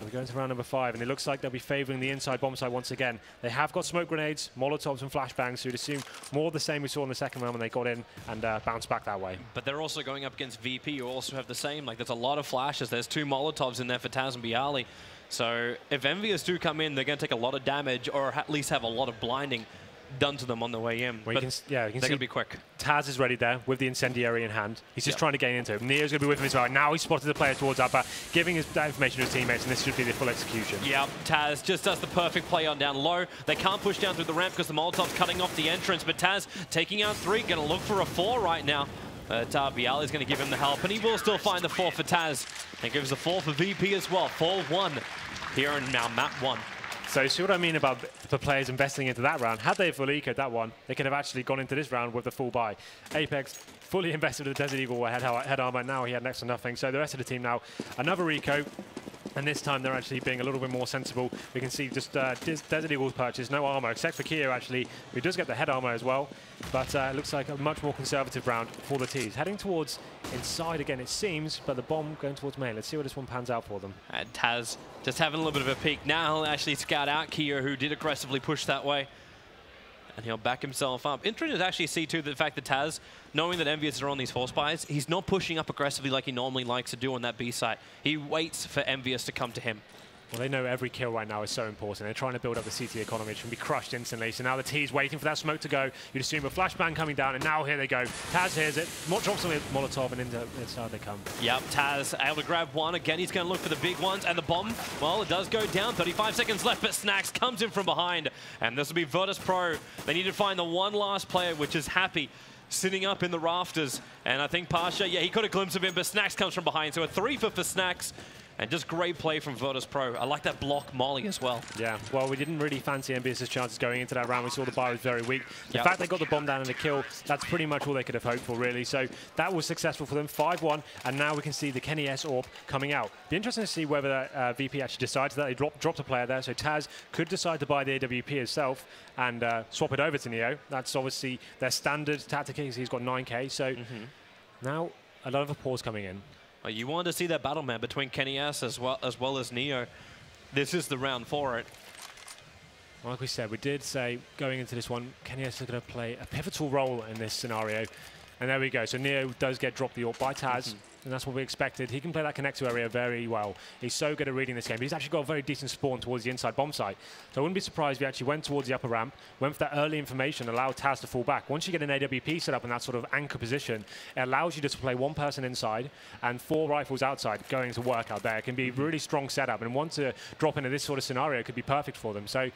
We're going to round number 5, and it looks like they'll be favoring the inside bomb site once again. They have got smoke grenades, molotovs, and flashbangs, so you'd assume more of the same we saw in the second round when they got in and bounced back that way. But they're also going up against VP, who also have the same. Like, there's a lot of flashes. There's 2 molotovs in there for Taz and Bialy. So if Envyus do come in, they're going to take a lot of damage, or at least have a lot of blinding done to them on the way in. Well, you can they're going to be quick. Taz is ready there with the incendiary in hand. He's just trying to gain into him. Neo's going to be with him as well. Now he's spotted the player towards Upper, giving that information to his teammates, and this should be the full execution. Yeah, Taz just does the perfect play on down low. They can't push down through the ramp because the Molotov's cutting off the entrance, but Taz taking out 3, going to look for a 4 right now. Bialy is going to give him the help, and he will still find the 4 for Taz. And gives the 4 for VP as well. 4-1 here in now map 1. So see what I mean about the players investing into that round. Had they fully ecoed that one, they could have actually gone into this round with the full buy. Apex fully invested in the Desert Eagle head armor. Now he had next to nothing. So the rest of the team now, another eco. And this time they're actually being a little bit more sensible. We can see just Desert Eagle's purchase, no armor, except for Keo actually, who does get the head armor as well. But it looks like a much more conservative round for the T's. Heading towards inside again, it seems, but the bomb going towards main. Let's see where this one pans out for them. And Taz just having a little bit of a peek. Now he'll actually scout out Keo, who did aggressively push that way. And he'll back himself up. Interesting to actually see, too, the fact that Taz, knowing that Envyus are on these force buys, he's not pushing up aggressively like he normally likes to do on that B site. He waits for Envyus to come to him. Well, they know every kill right now is so important. They're trying to build up the CT economy. It can be crushed instantly. So now the T's waiting for that smoke to go. You'd assume a flashbang coming down, and now here they go. Taz hears it, drops on Molotov, and inside they come. Yep, Taz able to grab one. Again, he's going to look for the big ones, and the bomb, well, it does go down. 35 seconds left, but Snacks comes in from behind. And this will be Virtus.Pro. They need to find the one last player, which is Happy, sitting up in the rafters. And I think Pasha, yeah, he caught a glimpse of him, but Snacks comes from behind. So a 3 for Snacks. And just great play from Virtus.Pro. I like that block molly as well. Yeah, well, we didn't really fancy Envyus' chances going into that round. We saw the buy was very weak. The fact they got the bomb down and the kill, that's pretty much all they could have hoped for, really. So that was successful for them, 5-1, and now we can see the Kenny S AWP coming out. Be interesting to see whether VP actually decides that. They dropped a player there, so Taz could decide to buy the AWP himself and swap it over to Neo. That's obviously their standard tactic. He's got 9K, so now a lot of a pause coming in. Well, you wanted to see that battle, man, between Kenny S as well as Neo. This is the round for it. Like we said, we did say going into this one, Kenny S is going to play a pivotal role in this scenario. And there we go. So Neo does get dropped the AWP by Taz. And that's what we expected. He can play that connector area very well. He's so good at reading this game. He's actually got a very decent spawn towards the inside bomb site. So I wouldn't be surprised if he actually went towards the upper ramp, went for that early information, allowed Taz to fall back. Once you get an AWP set up in that sort of anchor position, it allows you to play 1 person inside and 4 rifles outside going to work out there. It can be a really strong setup. And once to drop into this sort of scenario, it could be perfect for them. So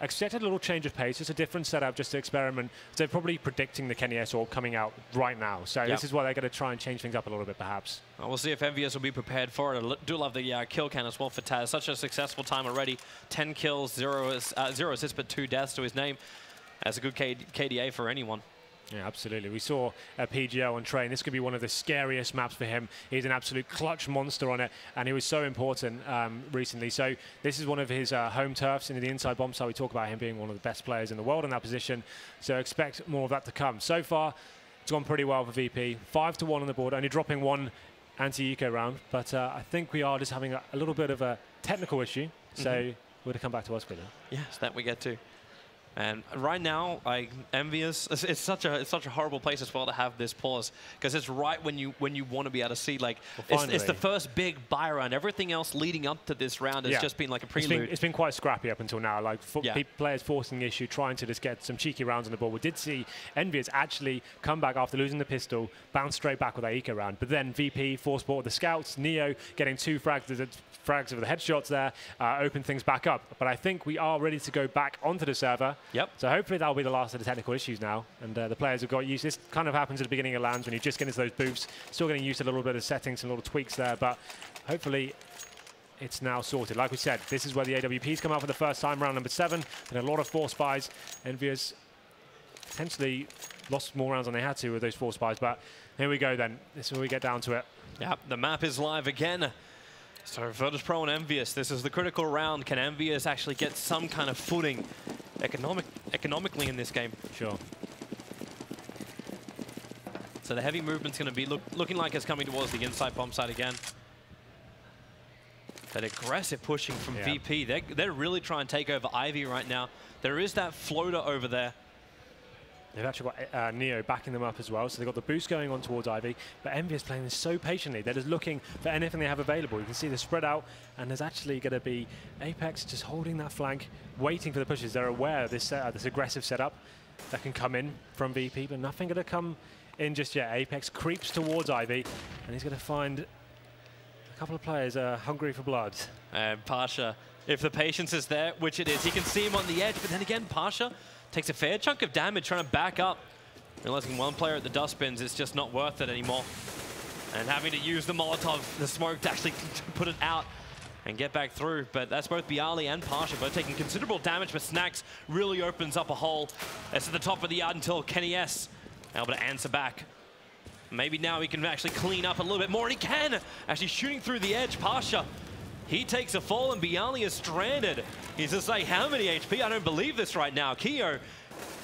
expected a little change of pace, just a different setup, just to experiment. They're probably predicting the Kenny S orb coming out right now. So this is why they're going to try and change things up a little bit, perhaps. Well, we'll see if Envyus will be prepared for it. I do love the kill count as well for Taz. Such a successful time already. 10 kills, 0 assists, but 2 deaths to his name. That's a good KDA for anyone. Yeah, absolutely. We saw PGL on Train. This could be one of the scariest maps for him. He's an absolute clutch monster on it, and he was so important recently. So this is one of his home turfs in the inside bomb side. We talk about him being one of the best players in the world in that position. So expect more of that to come. So far, it's gone pretty well for VP. 5-1 on the board, only dropping 1 anti-eco round. But I think we are just having a little bit of a technical issue. So we're going to come back to us quickly. Yes, that we get to. And right now, like Envyus, it's such a horrible place as well to have this pause, because it's right when you want to be able to see, like, it's the first big buy round. Everything else leading up to this round has just been like a prelude. It's been quite scrappy up until now. Like players forcing the issue, trying to just get some cheeky rounds on the board. We did see Envyus actually come back after losing the pistol, bounce straight back with that eco round. But then VP force bought the scouts, Neo getting 2 frags of the headshots there, open things back up. But I think we are ready to go back onto the server. Yep. So hopefully that'll be the last of the technical issues now, and the players have got used. This kind of happens at the beginning of lands when you just get into those booths. Still getting used to a little bit of settings, some little tweaks there, but hopefully it's now sorted. Like we said, this is where the AWPs come out for the first time, round number 7. And a lot of force buys. Envyus potentially lost more rounds than they had to with those force buys, but here we go then. This is where we get down to it. Yep, the map is live again. So Virtus.Pro and Envyus, this is the critical round. Can Envyus actually get some kind of footing economically in this game? Sure. So the heavy movement's going to be looking like it's coming towards the inside bomb side again. That aggressive pushing from VP. They're really trying to take over Ivy right now. There is that floater over there. They've actually got Neo backing them up as well, so they've got the boost going on towards Ivy, but Envyus playing this so patiently. They're just looking for anything they have available. You can see the spread out, and there's actually going to be Apex just holding that flank, waiting for the pushes. They're aware of this aggressive setup that can come in from VP, but nothing going to come in just yet. Apex creeps towards Ivy, and he's going to find a couple of players hungry for blood. And Pasha, if the patience is there, which it is, he can see him on the edge, but then again, Pasha takes a fair chunk of damage trying to back up. Realizing one player at the dustbins is just not worth it anymore. And having to use the Molotov, the smoke, to actually put it out and get back through. But that's both Bialy and Pasha both taking considerable damage, but Snacks really opens up a hole. That's at the top of the yard until Kenny S able to answer back. Maybe now he can actually clean up a little bit more, and he can! Actually shooting through the edge, Pasha. He takes a fall, and Bialy is stranded. He's just like, how many HP? I don't believe this right now. Keo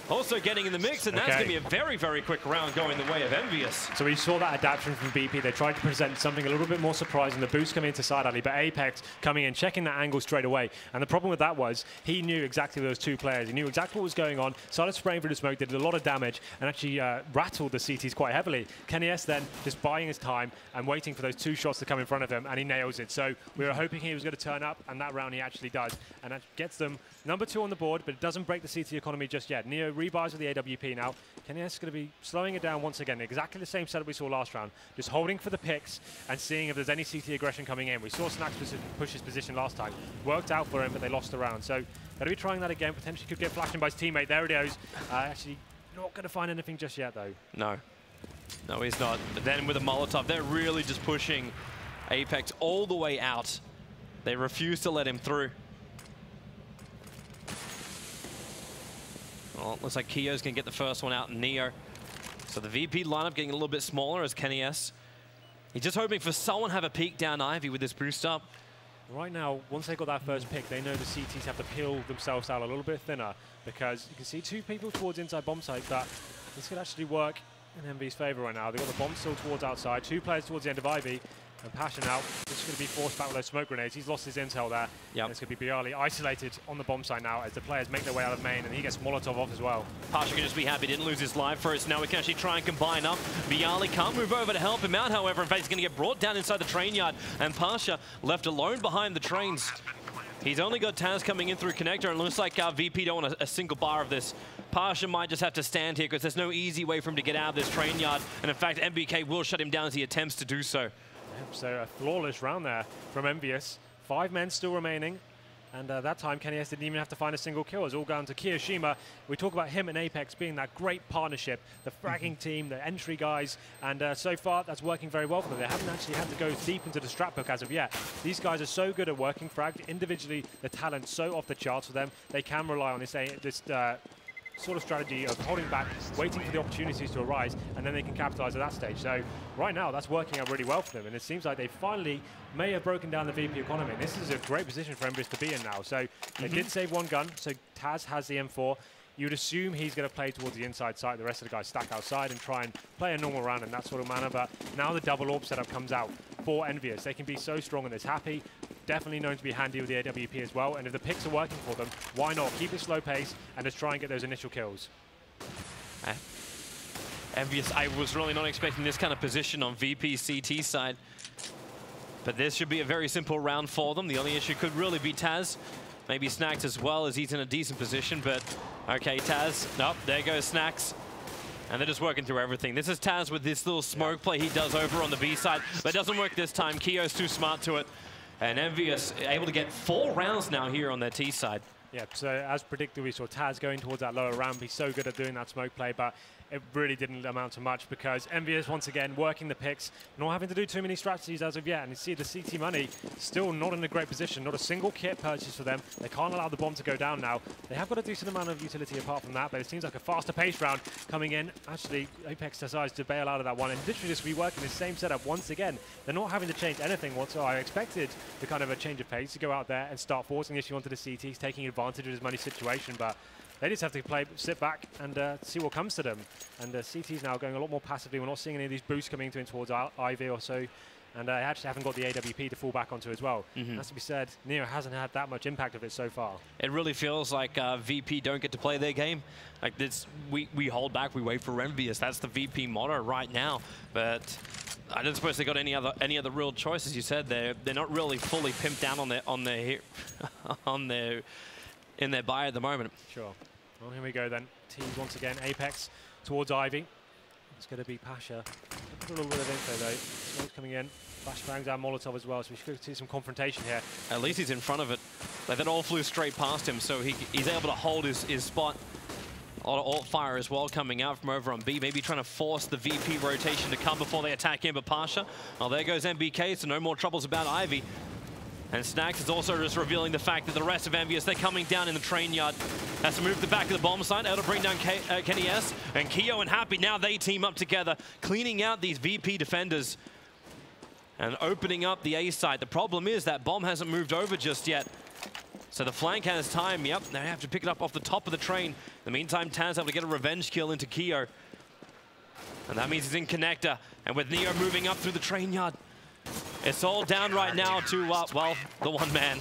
also getting in the mix, and that's going to be a very, very quick round going the way of Envyus. So we saw that adaptation from BP. They tried to present something a little bit more surprising. The boost coming into side alley, but Apex coming in, checking that angle straight away. And the problem with that was he knew exactly those 2 players. He knew exactly what was going on, started spraying through the smoke, did a lot of damage, and actually rattled the CTs quite heavily. Kenny S then just buying his time and waiting for those 2 shots to come in front of him, and he nails it. So we were hoping he was going to turn up, and that round he actually does. And that gets them number 2 on the board, but it doesn't break the CT economy just yet. Neo rebuys with the AWP now. Kenny S is going to be slowing it down once again. Exactly the same setup we saw last round. Just holding for the picks and seeing if there's any CT aggression coming in. We saw Snacks push his position last time. Worked out for him, but they lost the round. So going to be trying that again. Potentially could get flashed in by his teammate. There it goes. Actually not going to find anything just yet, though. No. No, he's not. But then with a Molotov, they're really just pushing Apex all the way out. They refuse to let him through. Well, looks like Keo's going to get the first one out in Neo. So the VP lineup getting a little bit smaller as Kenny S. He's just hoping for someone to have a peek down Ivy with this boost up. Right now, once they got that first pick, they know the CTs have to peel themselves out a little bit thinner, because you can see 2 people towards inside bomb site, but this could actually work in Envy's favor right now. They've got the bomb still towards outside, 2 players towards the end of Ivy, and Pasha now. This is going to be forced back with those smoke grenades. He's lost his intel there. Yep. It's going to be Bialy isolated on the bomb site now as the players make their way out of main, and he gets Molotov off as well. Pasha can just be happy he didn't lose his life first. Now we can actually try and combine up. Bialy can't move over to help him out, however. In fact, he's going to get brought down inside the train yard, and Pasha left alone behind the trains. He's only got Taz coming in through connector, and it looks like VP don't want a single bar of this. Pasha might just have to stand here because there's no easy way for him to get out of this train yard. And in fact, MBK will shut him down as he attempts to do so. So a flawless round there from Envyus. 5 men still remaining. And that time, KennyS didn't even have to find a single kill. It was all down to Kiyoshima. We talk about him and Apex being that great partnership, the fragging team, the entry guys, and so far that's working very well for them. They haven't actually had to go deep into the strat book as of yet. These guys are so good at working fragged. Individually, the talent's so off the charts for them. They can rely on this sort of strategy of holding back, waiting for the opportunities to arise, and then they can capitalize at that stage. So right now, that's working out really well for them, and it seems like they finally may have broken down the VP economy. And this is a great position for Envyus to be in now. So they did save one gun, so Taz has the M4. You'd assume he's going to play towards the inside side. The rest of the guys stack outside and try and play a normal round in that sort of manner. But now the double orb setup comes out for Envyus. They can be so strong in this. Happy, definitely known to be handy with the AWP as well. And if the picks are working for them, why not keep it slow pace and just try and get those initial kills? Envyus, I was really not expecting this kind of position on VP CT side. But this should be a very simple round for them. The only issue could really be Taz. Maybe Snacks as well, as he's in a decent position, but okay, Taz. Nope, there goes Snacks. And they're just working through everything. This is Taz with this little smoke play he does over on the B side, but it doesn't work this time. Kiyo's too smart to it. And Envyus able to get 4 rounds now here on their T side. Yeah, so as predicted, we saw Taz going towards that lower ramp. He's so good at doing that smoke play, but it really didn't amount to much because Envyus, once again, working the picks, not having to do too many strategies as of yet. And you see the CT money still not in a great position, not a single kit purchase for them. They can't allow the bomb to go down now. They have got a decent amount of utility apart from that, but it seems like a faster pace round coming in. Actually, Apex decides to bail out of that one and literally just reworking the same setup once again. They're not having to change anything whatsoever. I expected the kind of a change of pace to go out there and start forcing the issue onto the CTs, taking advantage of his money situation, but they just have to sit back and see what comes to them. And CT's now going a lot more passively. We're not seeing any of these boosts coming in towards Ivy or so. And I actually haven't got the AWP to fall back onto as well. Has to be said, Neo hasn't had that much impact of it so far. It really feels like VP don't get to play their game. Like this, we hold back, we wait for Envyus. That's the VP motto right now. But I don't suppose they got any other real choice. As you said, they're not really fully pimped down in their buy at the moment. Sure. Well, here we go then. Teams once again, Apex towards Ivy. It's going to be Pasha. A little bit of info though. Smoke's coming in. Flash bangs out Molotov as well, so we should see some confrontation here. At least he's in front of it. Like that all flew straight past him, so he's able to hold his spot. A lot of alt fire as well coming out from over on B, maybe trying to force the VP rotation to come before they attack him, but Pasha. Well, there goes MBK, so no more troubles about Ivy. And Snacks is also just revealing the fact that the rest of Envyus, they're coming down in the train yard. Has to move to the back of the bomb site, able to bring down KennyS. And Kiyo and Happy, now they team up together, cleaning out these VP defenders and opening up the A side. The problem is that bomb hasn't moved over just yet. So the flank has time. Yep, they have to pick it up off the top of the train. In the meantime, Taz able to get a revenge kill into Kiyo. And that means he's in connector. And with Neo moving up through the train yard, it's all down right now to, well, the one man.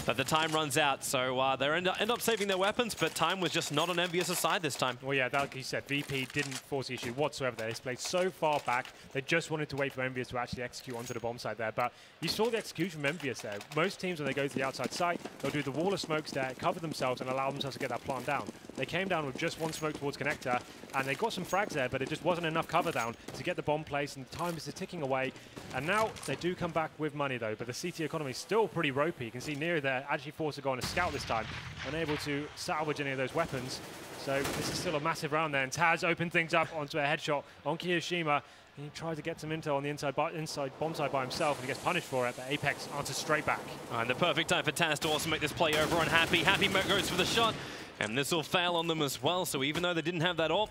But the time runs out, so they end up saving their weapons, but time was just not on Envyus' side this time. Well, yeah, like you said, VP didn't force the issue whatsoever. They played so far back, they just wanted to wait for Envyus to actually execute onto the bomb site there. But you saw the execution from Envyus there. Most teams, when they go to the outside site, they'll do the wall of smokes there, cover themselves, and allow themselves to get that plant down. They came down with just one smoke towards connector, and they got some frags there, but it just wasn't enough cover down to get the bomb placed, and time is ticking away. And now they do come back with money, though, but the CT economy is still pretty ropey. You can see Nero there actually forced to go on a scout this time, unable to salvage any of those weapons. So this is still a massive round there, and Taz opened things up onto a headshot on Kiyoshima. He tried to get some intel on the inside bomb side by himself, and he gets punished for it, but Apex answers straight back. And the perfect time for Taz to also make this play over on Happy. Happy goes for the shot, and this will fail on them as well. So even though they didn't have that AWP,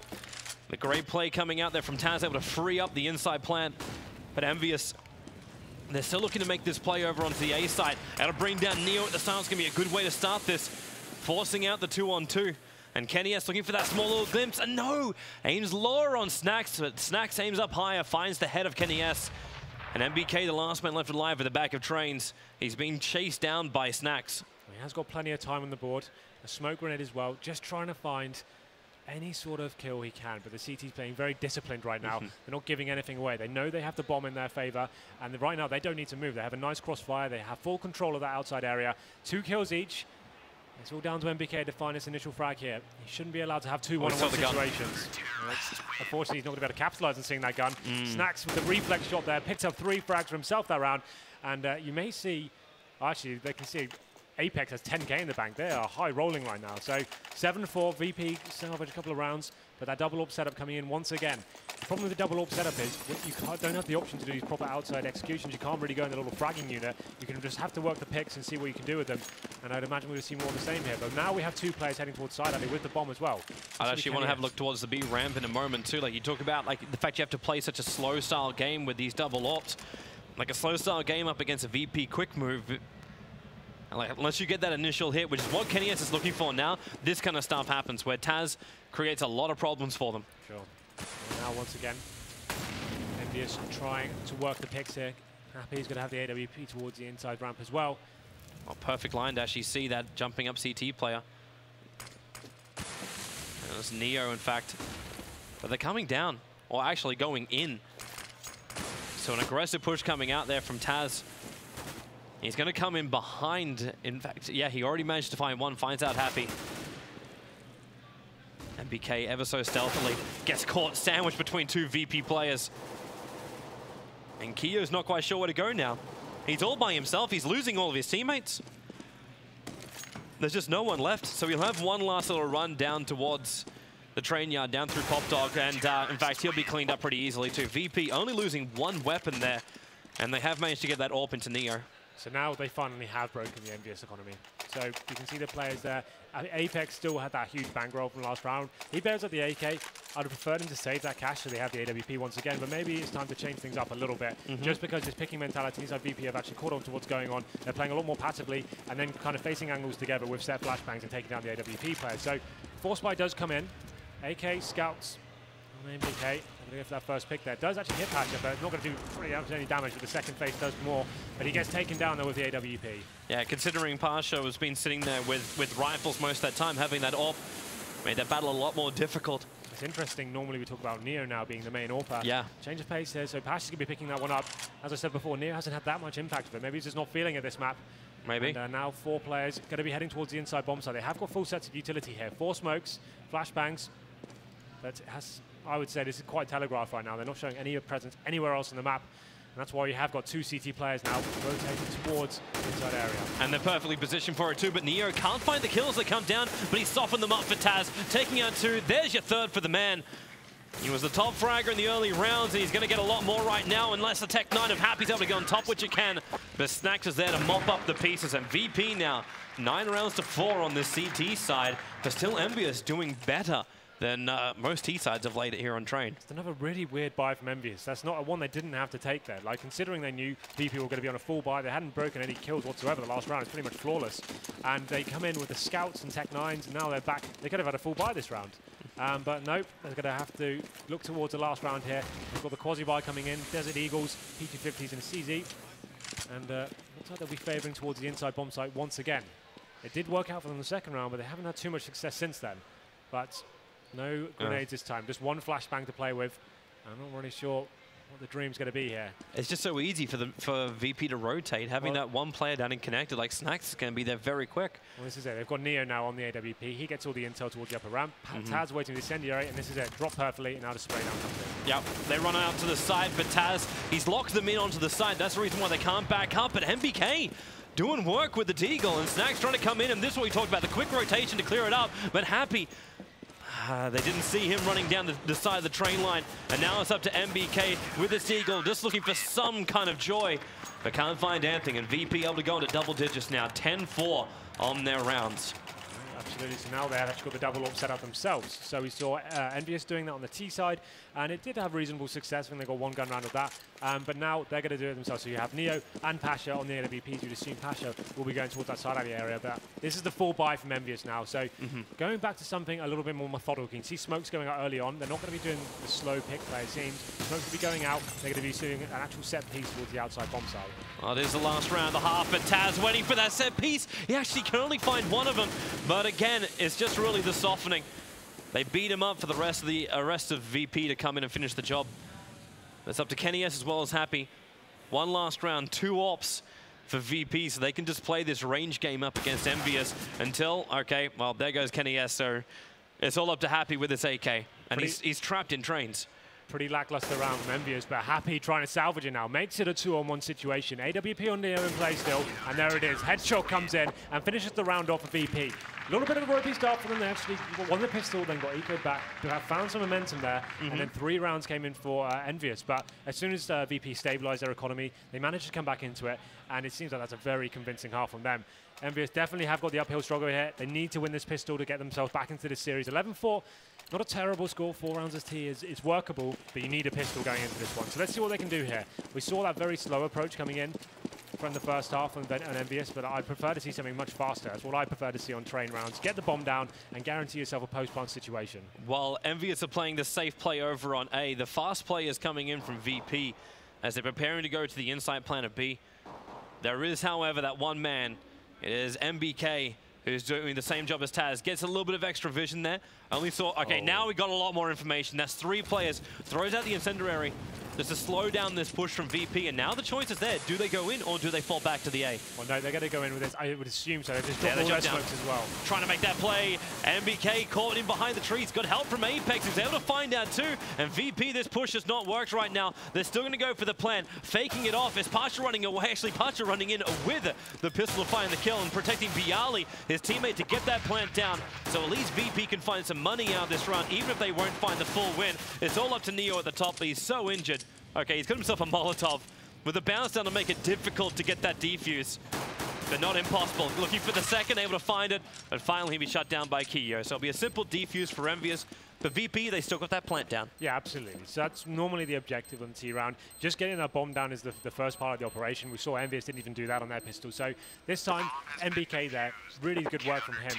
the great play coming out there from Taz, able to free up the inside plant. But Envyus, they're still looking to make this play over onto the A side. That'll bring down Neo at the start. It's going to be a good way to start this, forcing out the 2-on-2. And KennyS looking for that small little glimpse, and no! Aims lower on Snacks, but Snacks aims up higher, finds the head of KennyS. And MBK, the last man left alive at the back of trains. He's being chased down by Snacks. He has got plenty of time on the board. A smoke grenade as well, just trying to find any sort of kill he can, but the CT's playing very disciplined right now. They're not giving anything away. They know they have the bomb in their favor, and right now they don't need to move. They have a nice crossfire. They have full control of that outside area. 2 kills each. It's all down to MBK to find this initial frag here. He shouldn't be allowed to have 2 one-on-one situations. Unfortunately, he's not going to be able to capitalize on seeing that gun. Snacks with the reflex shot there, picks up 3 frags for himself that round, and you may see, actually, they can see Apex has 10k in the bank. They are high rolling right now. So 7-4, VP salvage a couple of rounds, but that double AWP setup coming in once again. The problem with the double AWP setup is you don't have the option to do these proper outside executions. You can't really go in the little fragging unit. You can just have to work the picks and see what you can do with them. And I'd imagine we're going to see more of the same here. But now we have 2 players heading towards side alley with the bomb as well. I'd actually want to have a look towards the B ramp in a moment too. Like you talk about, like the fact you have to play such a slow style game with these double AWPs. Like a slow style game up against a VP quick move. Like, unless you get that initial hit, which is what KennyS is looking for now, this kind of stuff happens where Taz creates a lot of problems for them. Sure. And now once again, Envyus trying to work the picks here. Happy's going to have the AWP towards the inside ramp as well. Oh, perfect line dash. You see that jumping up CT player. There's Neo, in fact. But they're coming down, or actually going in. So an aggressive push coming out there from Taz. He's going to come in behind. In fact, yeah, he already managed to find one, finds out Happy. MBK ever so stealthily gets caught sandwiched between 2 VP players. And Kiyo's not quite sure where to go now. He's all by himself. He's losing all of his teammates. There's just no one left. So he'll have one last little run down towards the train yard, down through Pop Dog. And in fact, he'll be cleaned up pretty easily too. VP only losing 1 weapon there. And they have managed to get that AWP into Neo. So now they finally have broken the Envyus economy. So you can see the players there. Apex still had that huge bankroll from last round. He bears up the AK. I'd have preferred him to save that cash so they have the AWP once again, but maybe it's time to change things up a little bit. Just because this picking mentality inside VP have actually caught on to what's going on. They're playing a lot more passively and then kind of facing angles together with set flashbangs and taking down the AWP players. So Force Buy does come in. AK scouts on MBK. I'm going to go for that first pick there. Does actually hit Patcher, but not going to do pretty much any damage, but the second phase does more. But he gets taken down, though, with the AWP. Yeah, considering Pasha has been sitting there with rifles most of that time, having that AWP made that battle a lot more difficult. It's interesting. Normally we talk about Neo now being the main AWPer. Yeah. Change of pace here, so Pasha's going to be picking that one up. As I said before, Neo hasn't had that much impact, but maybe he's just not feeling it this map. Maybe. And now 4 players going to be heading towards the inside bomb side. They have got full sets of utility here. 4 smokes, flashbangs, but it has... I would say this is quite telegraphed right now. They're not showing any presence anywhere else in the map. And that's why you have got 2 CT players now rotating towards the inside area. And they're perfectly positioned for it too, but Neo can't find the kills that come down, but he's softened them up for Taz, taking out 2. There's your 3rd for the man. He was the top fragger in the early rounds, and he's going to get a lot more right now unless the Tech 9 of Happy's able to get on top, which it can. But Snacks is there to mop up the pieces, and VP now 9 rounds to 4 on this CT side, but still Envyus doing better than most T-sides of late here on Train. It's another really weird buy from Envyus. That's not a one they didn't have to take there. Like, considering they knew VP were going to be on a full buy, they hadn't broken any kills whatsoever the last round. It's pretty much flawless. And they come in with the Scouts and Tech 9s, and now they're back. They could have had a full buy this round. But nope, they're going to have to look towards the last round here. They've got the Quasi-buy coming in, Desert Eagles, P250s and a CZ. And looks like they'll be favouring towards the inside bomb site once again. It did work out for them in the second round, but they haven't had too much success since then. But no grenades this time, just 1 flashbang to play with. I'm not really sure what the dream's going to be here. It's just so easy for VP to rotate. Having that 1 player down and connected like Snacks is going to be there very quick. Well, this is it. They've got Neo now on the AWP. He gets all the intel towards the upper ramp. Taz waiting to incendiary, and this is it. Drop perfectly, and now the spray down comes in. Yep, they run out to the side, but Taz, he's locked them in onto the side. That's the reason why they can't back up, but MBK doing work with the Deagle, and Snacks trying to come in, and this is what we talked about, the quick rotation to clear it up, but Happy... they didn't see him running down the side of the train line, and now it's up to MBK with the Seagull, just looking for some kind of joy, but can't find anything, and VP able to go into double digits now, 10-4 on their rounds. Absolutely, so now they've actually got the double AWP set up themselves. So we saw Envyus doing that on the T side, and it did have reasonable success. I think they got 1 gun round of that, but now they're going to do it themselves. So you have Neo and Pasha on the AWPs. You'd assume Pasha will be going towards that side alley area, but this is the full buy from Envyus now. So going back to something a little bit more methodical, you can see smokes going out early on. They're not going to be doing the slow pick play, it seems. Smokes will be going out. They're going to be doing an actual set piece towards the outside bomb side. Well, it is the last round, the half, but Taz waiting for that set piece. He actually can only find 1 of them, but again, it's just really the softening. They beat him up for the rest of VP to come in and finish the job. It's up to KennyS as well as Happy. 1 last round, 2 AWPs for VP, so they can just play this range game up against Envyus until, okay, well, there goes KennyS, so it's all up to Happy with this AK, and he's trapped in trains. Pretty lackluster round from Envyus, but Happy trying to salvage it now. Makes it a 2-on-1 situation. AWP on Neo in play still, and there it is. Headshot comes in and finishes the round off for VP. A little bit of a ropey start for them. They actually got one of the pistol, then got ecoed back. They have found some momentum there, and then 3 rounds came in for Envyus. But as soon as VP stabilized their economy, they managed to come back into it, and it seems like that's a very convincing half from them. Envyus definitely have got the uphill struggle here. They need to win this pistol to get themselves back into this series. 11-4. Not a terrible score, 4 rounds as T is workable, but you need a pistol going into this one. So let's see what they can do here. We saw that very slow approach coming in from the first half on Envyus, but I prefer to see something much faster. That's what I prefer to see on train rounds. Get the bomb down and guarantee yourself a post-plant situation. While Envyus are playing the safe play over on A, the fast play is coming in from VP as they're preparing to go to the inside plan of B. There is, however, that one man. It is MBK, who's doing the same job as Taz. Gets a little bit of extra vision there. Only saw, okay, now we got a lot more information. That's 3 players. Throws out the incendiary just to slow down this push from VP. And now the choice is there. Do they go in or do they fall back to the A? Well, no, they're going to go in with this. I would assume so. They just drop all their smokes as well. Trying to make that play. MBK caught in behind the trees. Got help from Apex. He's able to find out too. And VP, this push has not worked right now. They're still going to go for the plan. Faking it off. Is Pasha running away? Actually, Pasha running in with the pistol to find the kill and protecting Bialy, his teammate, to get that plant down. So at least VP can find some money out of this round, even if they won't find the full win. It's all up to Neo at the top, but he's so injured. Okay, he's got himself a Molotov with a bounce down to make it difficult to get that defuse. But not impossible. Looking for the second, able to find it, but finally he'll be shut down by Kiyo. So it'll be a simple defuse for Envyus. But VP, they still got that plant down. Yeah, absolutely. So that's normally the objective on the T round. Just getting that bomb down is the first part of the operation. We saw Envyus didn't even do that on their pistol. So this time, MBK there, really good work from him.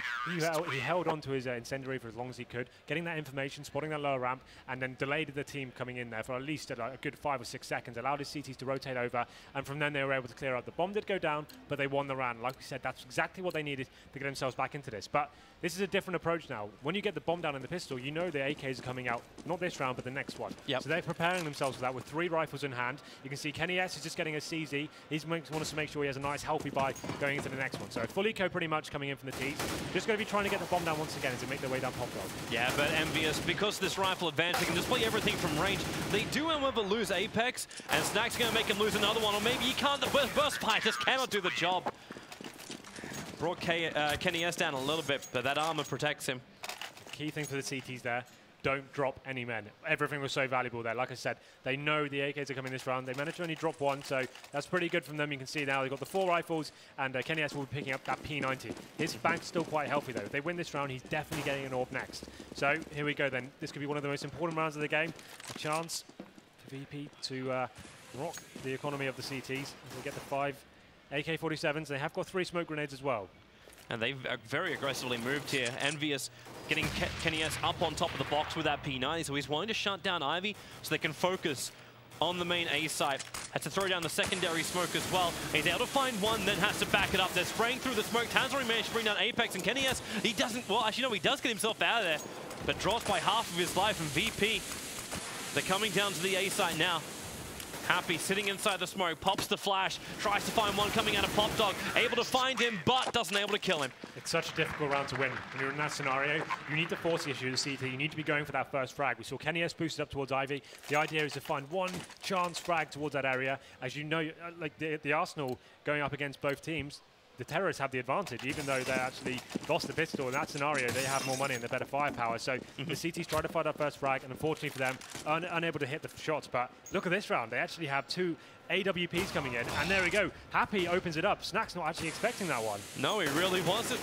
He held on to his incendiary for as long as he could, getting that information, spotting that lower ramp, and then delayed the team coming in there for at least a good 5 or 6 seconds, allowed his CTs to rotate over, and from then they were able to clear out. The bomb did go down, but they won the round. Like we said, that's exactly what they needed to get themselves back into this. But this is a different approach now. When you get the bomb down in the pistol, you know the AKs are coming out, not this round, but the next one. Yep. So they're preparing themselves for that with 3 rifles in hand. You can see Kenny S is just getting a CZ. He wants to make sure he has a nice, healthy buy going into the next one. So full eco pretty much coming in from the T's. Just going to be trying to get the bomb down once again as they make their way down Pop Dog. Yeah, but Envyus, because of this rifle advantage, they can display everything from range. They do, however, lose Apex, and Snack's going to make him lose another one, or maybe he can't. The burst spy just cannot do the job. Brought Kenny S down a little bit, but that armor protects him. Key thing for the CTs there, don't drop any men. Everything was so valuable there. Like I said, they know the AKs are coming this round. They managed to only drop 1, so that's pretty good from them. You can see now they've got the 4 rifles, and Kenny S will be picking up that P90. His bank's still quite healthy, though. If they win this round, he's definitely getting an AWP next. So here we go, then. This could be one of the most important rounds of the game. A chance for VP to rock the economy of the CTs as they get the 5 AK-47s. They have got 3 smoke grenades as well. And they've very aggressively moved here. Envyus getting Kenny S up on top of the box with that P90, so he's willing to shut down Ivy so they can focus on the main A site. Has to throw down the secondary smoke as well. He's able to find one, then has to back it up. They're spraying through the smoke. Taz already managed to bring down Apex, and Kenny S, he doesn't, well, actually, no, he does get himself out of there, but drops by half of his life, and VP, they're coming down to the A site now. Happy sitting inside the smoke, pops the flash, tries to find one coming out of Pop Dog, able to find him, but doesn't able to kill him. It's such a difficult round to win. When you're in that scenario, you need to force the issue to CT. You need to be going for that first frag. We saw Kenny S boosted up towards Ivy. The idea is to find one chance frag towards that area. As you know, like the Arsenal going up against both teams, the terrorists have the advantage, even though they actually lost the pistol. In that scenario, they have more money and they're better firepower. So the CTs try to find that first frag, and unfortunately for them, unable to hit the shots. But look at this round. They actually have 2 AWPs coming in, and there we go. Happy opens it up. Snack's not actually expecting that one. No, he really wasn't.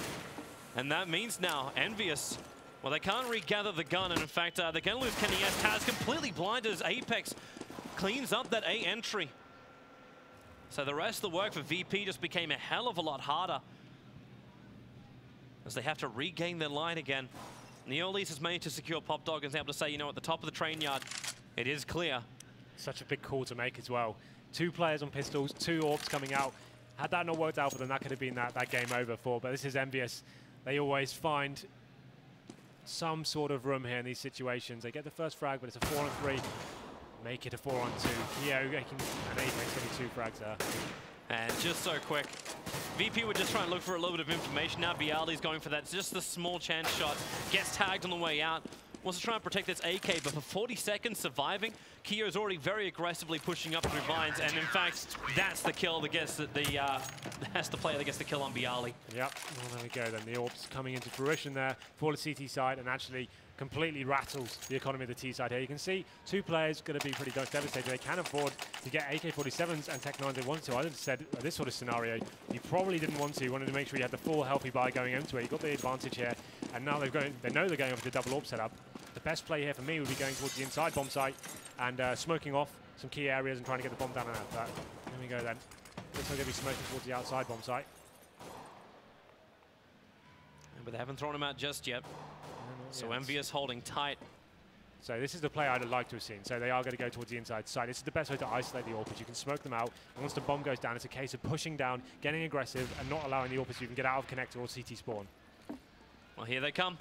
And that means now, Envyus, well, they can't regather the gun, and in fact, they're going to lose Kenny S. Taz completely blinded as Apex cleans up that A entry. So the rest of the work for VP just became a hell of a lot harder as they have to regain their line again. Neolise has managed to secure Pop Dog and is able to say, you know, at the top of the train yard, it is clear. Such a big call to make as well. 2 players on pistols, 2 AWPs coming out. Had that not worked out for them, that could have been that game over for. But this is Envyus. They always find some sort of room here in these situations. They get the first frag, but it's a 4-on-3. Make it a 4-on-2. Yeah, and Apex getting 2 frags there. And just so quick, VP would just try and look for a little bit of information. Now Bialy's going for that, just the small chance shot. Gets tagged on the way out. wants to try and protect this AK, but for 40 seconds surviving, Kio's already very aggressively pushing up through vines, and in fact, that's the kill that gets that's the player that gets the kill on Bialy. Yep, well, there we go then. The orbs coming into fruition there for the CT side, and actually completely rattles the economy of the T side here. You can see two players going to be pretty devastated. They can afford to get AK-47s and Tech-9s they want to. I just said this sort of scenario, you probably didn't want to. You wanted to make sure you had the full healthy buy going into it. You got the advantage here, and now they know they're going over to double orb setup. The best play here for me would be going towards the inside bomb site and smoking off some key areas and trying to get the bomb down and out. But here we go then. Looks like they'll be smoking towards the outside bomb site. But they haven't thrown him out just yet. So Envyus holding tight. So this is the play I'd like to have seen. So they are going to go towards the inside side. This is the best way to isolate the AWPers. You can smoke them out, and once the bomb goes down, it's a case of pushing down, getting aggressive, and not allowing the AWPers to even get out of connector or CT spawn. Well, here they come.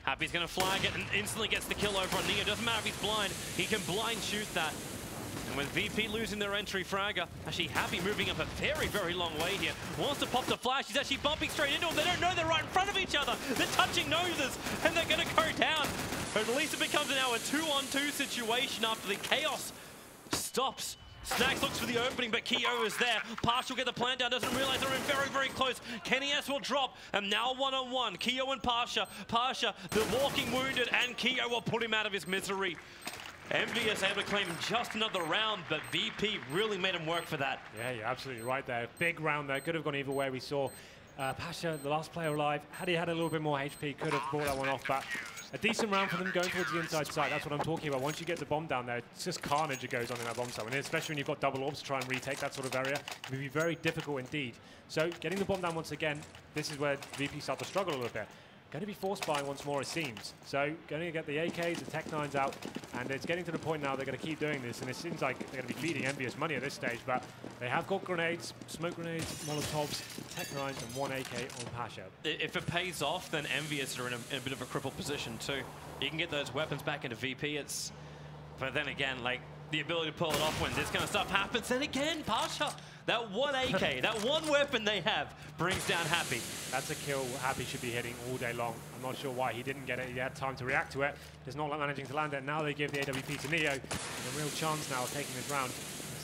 Happy's going to flag it and instantly gets the kill over on Neo. Doesn't matter if he's blind, he can blind shoot that. And with VP losing their entry fragger, actually Happy moving up a very, very long way here. Wants to pop the flash, he's actually bumping straight into him. They don't know they're right in front of each other. They're touching noses, and they're going to go down. But at least it becomes now a 2-on-2 situation after the chaos stops. Snax looks for the opening, but Kio is there. Parsh will get the plant down, doesn't realize they're in very, very close. Kenny S will drop, and now one-on-one. Kio and Pasha. Pasha, the walking wounded, and Kio will put him out of his misery. Envyus able to claim just another round, but VP really made him work for that. Yeah, you're absolutely right there. Big round there. Could have gone either way. We saw Pasha, the last player alive. Had he had a little bit more HP, could have brought that one off. But a decent round for them going towards the inside side. That's what I'm talking about. Once you get the bomb down there, it's just carnage that goes on in that bomb site. And especially when you've got double orbs to try and retake that sort of area, it can be very difficult indeed. So getting the bomb down once again, this is where VP start to struggle a little bit. Going to be force buying once more, it seems. So going to get the AKs, the Tech-9s out, and it's getting to the point now they're going to keep doing this, and it seems like they're going to be bleeding Envyus money at this stage, but they have got grenades, smoke grenades, Molotovs, Tech-9s, and one AK on Pasha. If it pays off, then Envyus are in a bit of a crippled position too. You can get those weapons back into VP, but then again, like, the ability to pull it off when this kind of stuff happens, then again, Pasha, that one AK, that one weapon they have, brings down Happy. That's a kill Happy should be hitting all day long. I'm not sure why he didn't get it. He had time to react to it. He's not managing to land it. Now they give the AWP to Neo. And a real chance now of taking this round.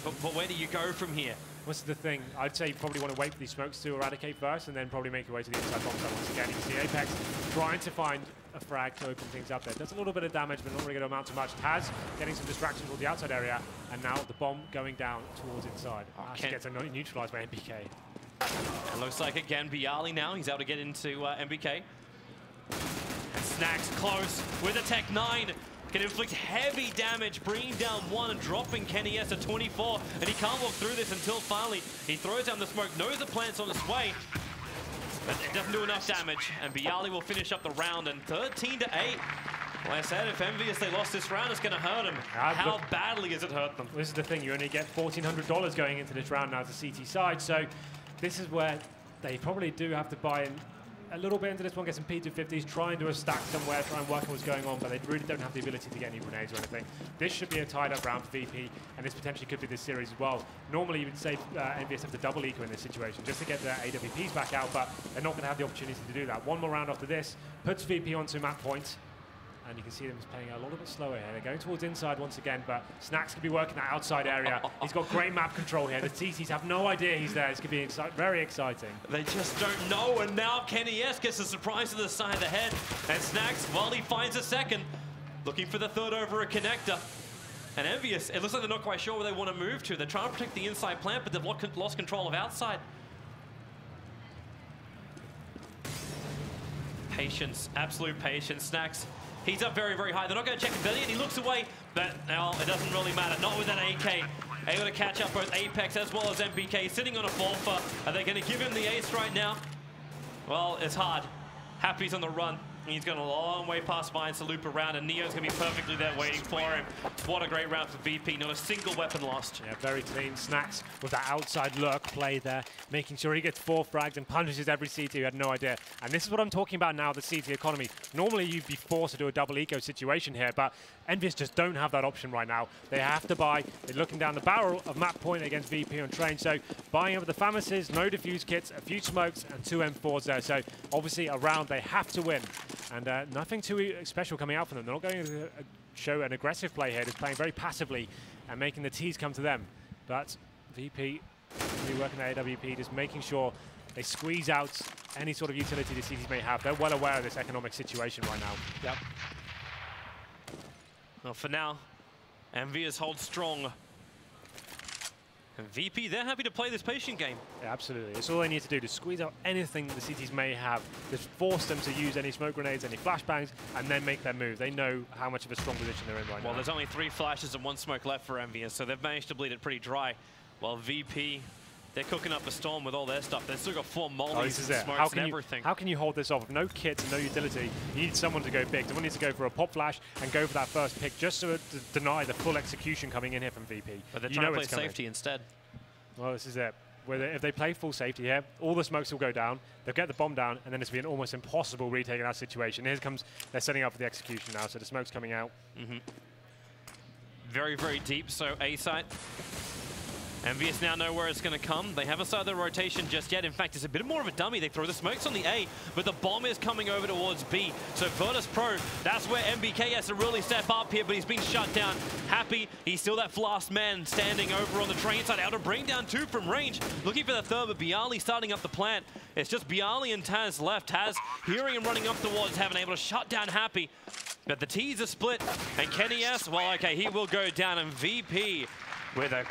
But where do you go from here? What's the thing? I'd say you probably want to wait for these smokes to eradicate first and then probably make your way to the inside bomb site once again. You can see Apex trying to find a frag to open things up there. Does a little bit of damage, but not really going to amount to much. Taz getting some distraction toward the outside area, and now the bomb going down towards inside. She gets neutralized by MBK. It looks like again Bialy now. He's able to get into MBK. And Snax close with a Tech-9. Can inflict heavy damage, bringing down one and dropping Kenny S at 24. And he can't walk through this until finally he throws down the smoke, knows the plant's on its way. But it doesn't do enough damage, and Bialy will finish up the round, and 13-8. Well, I said, if Envyus, they lost this round, it's going to hurt them. How badly has it hurt them? This is the thing, you only get $1,400 going into this round now to CT side, so this is where they probably do have to buy in a little bit into this one, get some P250s, try and do a stack somewhere, try and work on what's going on, but they really don't have the ability to get any grenades or anything. This should be a tied-up round for VP, and this potentially could be this series as well. Normally, you would say Envyus have to double eco in this situation just to get their AWPs back out, but they're not going to have the opportunity to do that. One more round after this puts VP onto map point, and you can see them playing a little bit slower here. They're going towards inside once again, but Snax could be working that outside area. He's got great map control here. The TCs have no idea he's there. It's going to be very exciting. They just don't know, and now Kenny S gets a surprise to the side of the head. And Snax, while he finds a second, looking for the third over a connector. And Envyus, it looks like they're not quite sure where they want to move to. They're trying to protect the inside plant, but they've lost control of outside. Patience, absolute patience. Snax, he's up very, very high. They're not going to check him belly, and he looks away, but no, it doesn't really matter. Not with an AK. Able to catch up both Apex as well as MBK, sitting on a 4-for. Are they going to give him the ace right now? Well, it's hard. Happy's on the run. He's gone a long way past Vines to loop around, and Neo's going to be perfectly there waiting for him. What a great round for VP. Not a single weapon lost. Yeah, very clean. Snax with that outside lurk play there, making sure he gets 4 frags and punishes every CT who had no idea. And this is what I'm talking about now, the CT economy. Normally, you'd be forced to do a double eco situation here, but Envyus just don't have that option right now. They have to buy. They're looking down the barrel of map point against VP on train. So buying up the Famases, no defuse kits, a few smokes, and 2 M4s there. So obviously a round they have to win. And nothing too special coming out from them. They're not going to show an aggressive play here. They're playing very passively and making the T's come to them. But VP, really working at AWP, just making sure they squeeze out any sort of utility the CTs may have. They're well aware of this economic situation right now. Yep. Well, for now, Envyus holds strong. And VP, they're happy to play this patient game. Yeah, absolutely. It's all they need to do to squeeze out anything the CTs may have, just force them to use any smoke grenades, any flashbangs, and then make their move. They know how much of a strong position they're in right now. Well, there's only 3 flashes and 1 smoke left for Envyus, so they've managed to bleed it pretty dry. While VP, they're cooking up a storm with all their stuff. They've still got 4 mollies and smokes and everything. How can you hold this off? No kit, no utility. You need someone to go big. Someone needs to go for a pop flash and go for that first pick just to deny the full execution coming in here from VP. But they're trying to play safety instead. Well, this is it. If they play full safety here, all the smokes will go down. They'll get the bomb down, and then it's be an almost impossible retake in that situation. Here comes, they're setting up for the execution now, so the smoke's coming out. Very, very deep, so A site. Envyus now know where it's going to come. They haven't started the rotation just yet. In fact, it's a bit more of a dummy. They throw the smokes on the A, but the bomb is coming over towards B. So Virtus.Pro, that's where MBK has to really step up here, but he's been shut down. Happy, he's still that last man standing over on the train side, able to bring down 2 from range. Looking for the third, but Bialy starting up the plant. It's just Bialy and Taz left. Taz hearing him running up towards Heaven, able to shut down Happy. But the T's are split, and Kenny S, well, okay, he will go down, and VP with a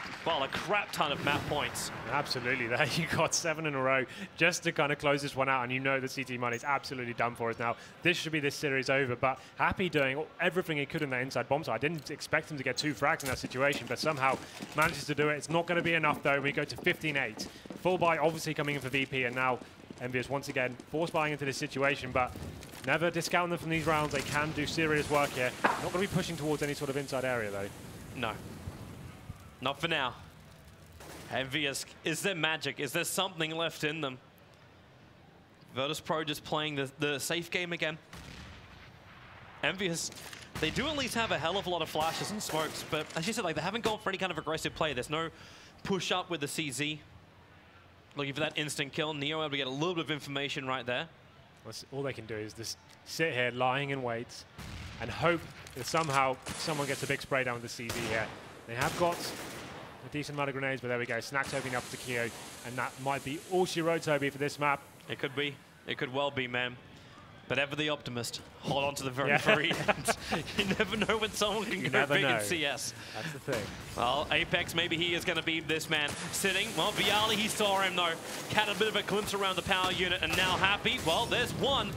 crap ton of map points. Absolutely, there you got 7 in a row just to kind of close this one out, and you know the CT money is absolutely done for us now. This should be this series over, but Happy doing everything he could in that inside bomb side. I didn't expect him to get 2 frags in that situation, but somehow manages to do it. It's not going to be enough though. We go to 15-8. Full buy obviously coming in for VP, and now Envyus once again force buying into this situation, but never discount them from these rounds. They can do serious work here. Not going to be pushing towards any sort of inside area though. No. Not for now. Envyus, is there magic? Is there something left in them? Virtus.Pro just playing the safe game again. Envyus, they do at least have a hell of a lot of flashes and smokes, but as you said, like, they haven't gone for any kind of aggressive play. There's no push up with the CZ. Looking for that instant kill. Neo able to get a little bit of information right there. All they can do is just sit here lying in wait and hope that somehow someone gets a big spray down with the CZ here. They have got a decent amount of grenades, but there we go. Snacks opening up to Keo, and that might be all she wrote, Toby, for this map. It could be. It could well be, man. But ever the optimist. Hold on to the very, very end. You never know when someone can go big in CS. That's the thing. Well, Apex, maybe he is going to be this man sitting. Well, Bialy, he saw him, though. Had a bit of a glimpse around the power unit, and now Happy. Well, there's one.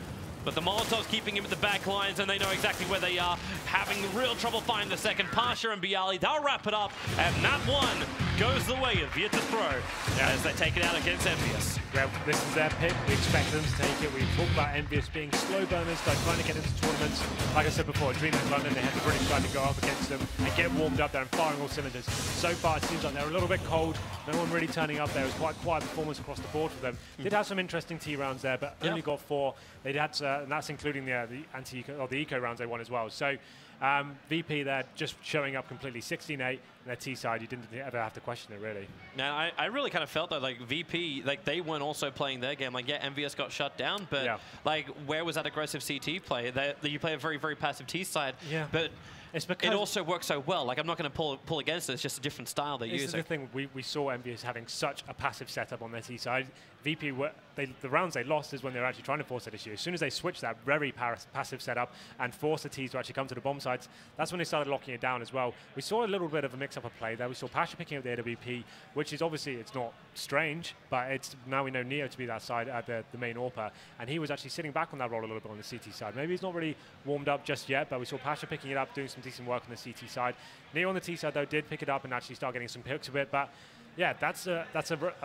But the Molotov's keeping him at the back lines, and they know exactly where they are. Having real trouble finding the second. Pasha and Bialy, they'll wrap it up. And that one goes the way of Virtus.Pro as they take it out against Envyus. Well, this is their pick. We expect them to take it. We talked about Envyus being slow burners, like trying to get into tournaments. Like I said before, DreamHack London, they had the British side to go up against them and get warmed up there and firing all cylinders. So far, it seems like they're a little bit cold. No one really turning up there. It was quite quiet performance across the board for them. Did have some interesting T rounds there, but only got 4. They had, and that's including the anti-eco or the eco rounds they won as well. So VP there just showing up completely 16-8. And their T side, you didn't ever have to question it really. Now I really kind of felt that like VP, like they weren't also playing their game. Like Envyus got shut down, but like where was that aggressive CT play? You play a very, very passive T side, but it's because it also works so well. Like I'm not going to pull against it. It's just a different style they're using. This is the thing. We saw Envyus having such a passive setup on their T side. VP, the rounds they lost is when they were actually trying to force that issue. As soon as they switched that very passive setup and forced the Ts to actually come to the bomb sites, that's when they started locking it down as well. We saw a little bit of a mix-up of play there. We saw Pasha picking up the AWP, which is obviously, it's not strange, but it's now we know Neo to be that side at the main AWPer, and he was actually sitting back on that role a little bit on the CT side. Maybe he's not really warmed up just yet, but we saw Pasha picking it up, doing some decent work on the CT side. Neo on the T side, though, did pick it up and actually start getting some picks of it, but yeah, that's a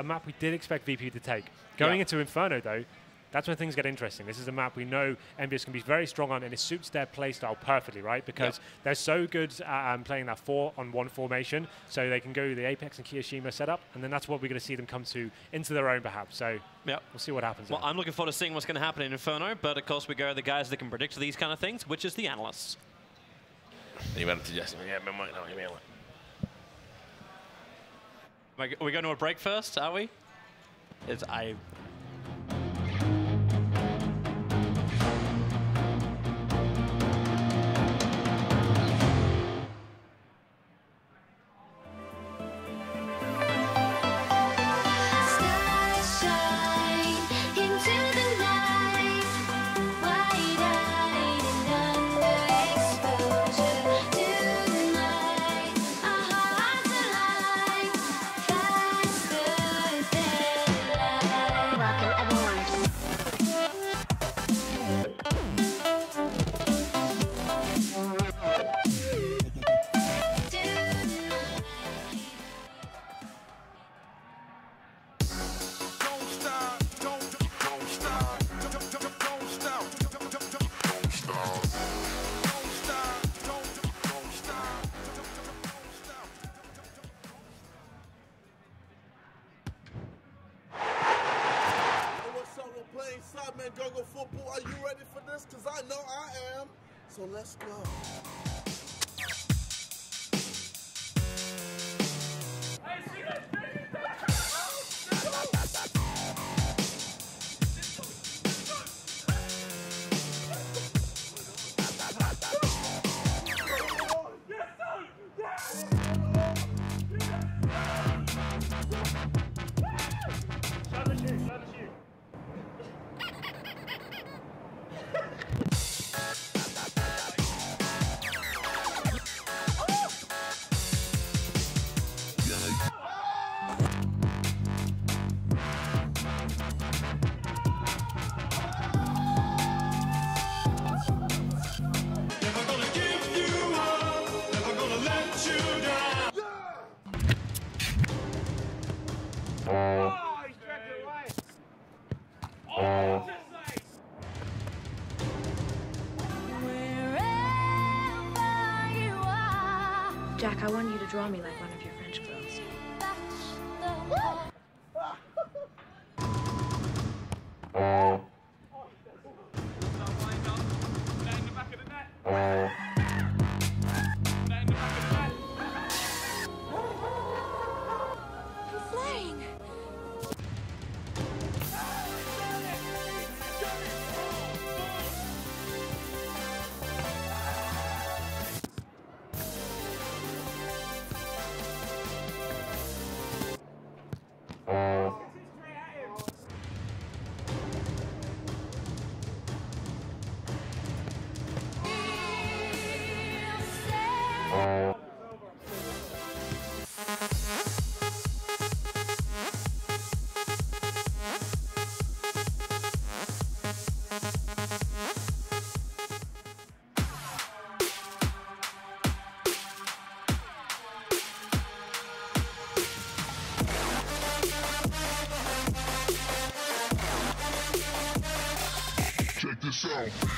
map we did expect VP to take. Going into Inferno, though, that's when things get interesting. This is a map we know Envyus can be very strong on, and it suits their playstyle perfectly, right? Because they're so good at playing that 4-on-1 formation, so they can go the Apex and Kiyoshima setup, and then that's what we're going to see them come to into their own, perhaps. So we'll see what happens. Well, I'm looking forward to seeing what's going to happen in Inferno, but of course we go to the guys that can predict these kind of things, which is the analysts. You went to Justin. Yeah, but might not. Are we going to a break first, are we? Go football. Are you ready for this? Because I know I am. So let's go. Jack, I want you to draw me like one of your French girls. He's flying. Check this out.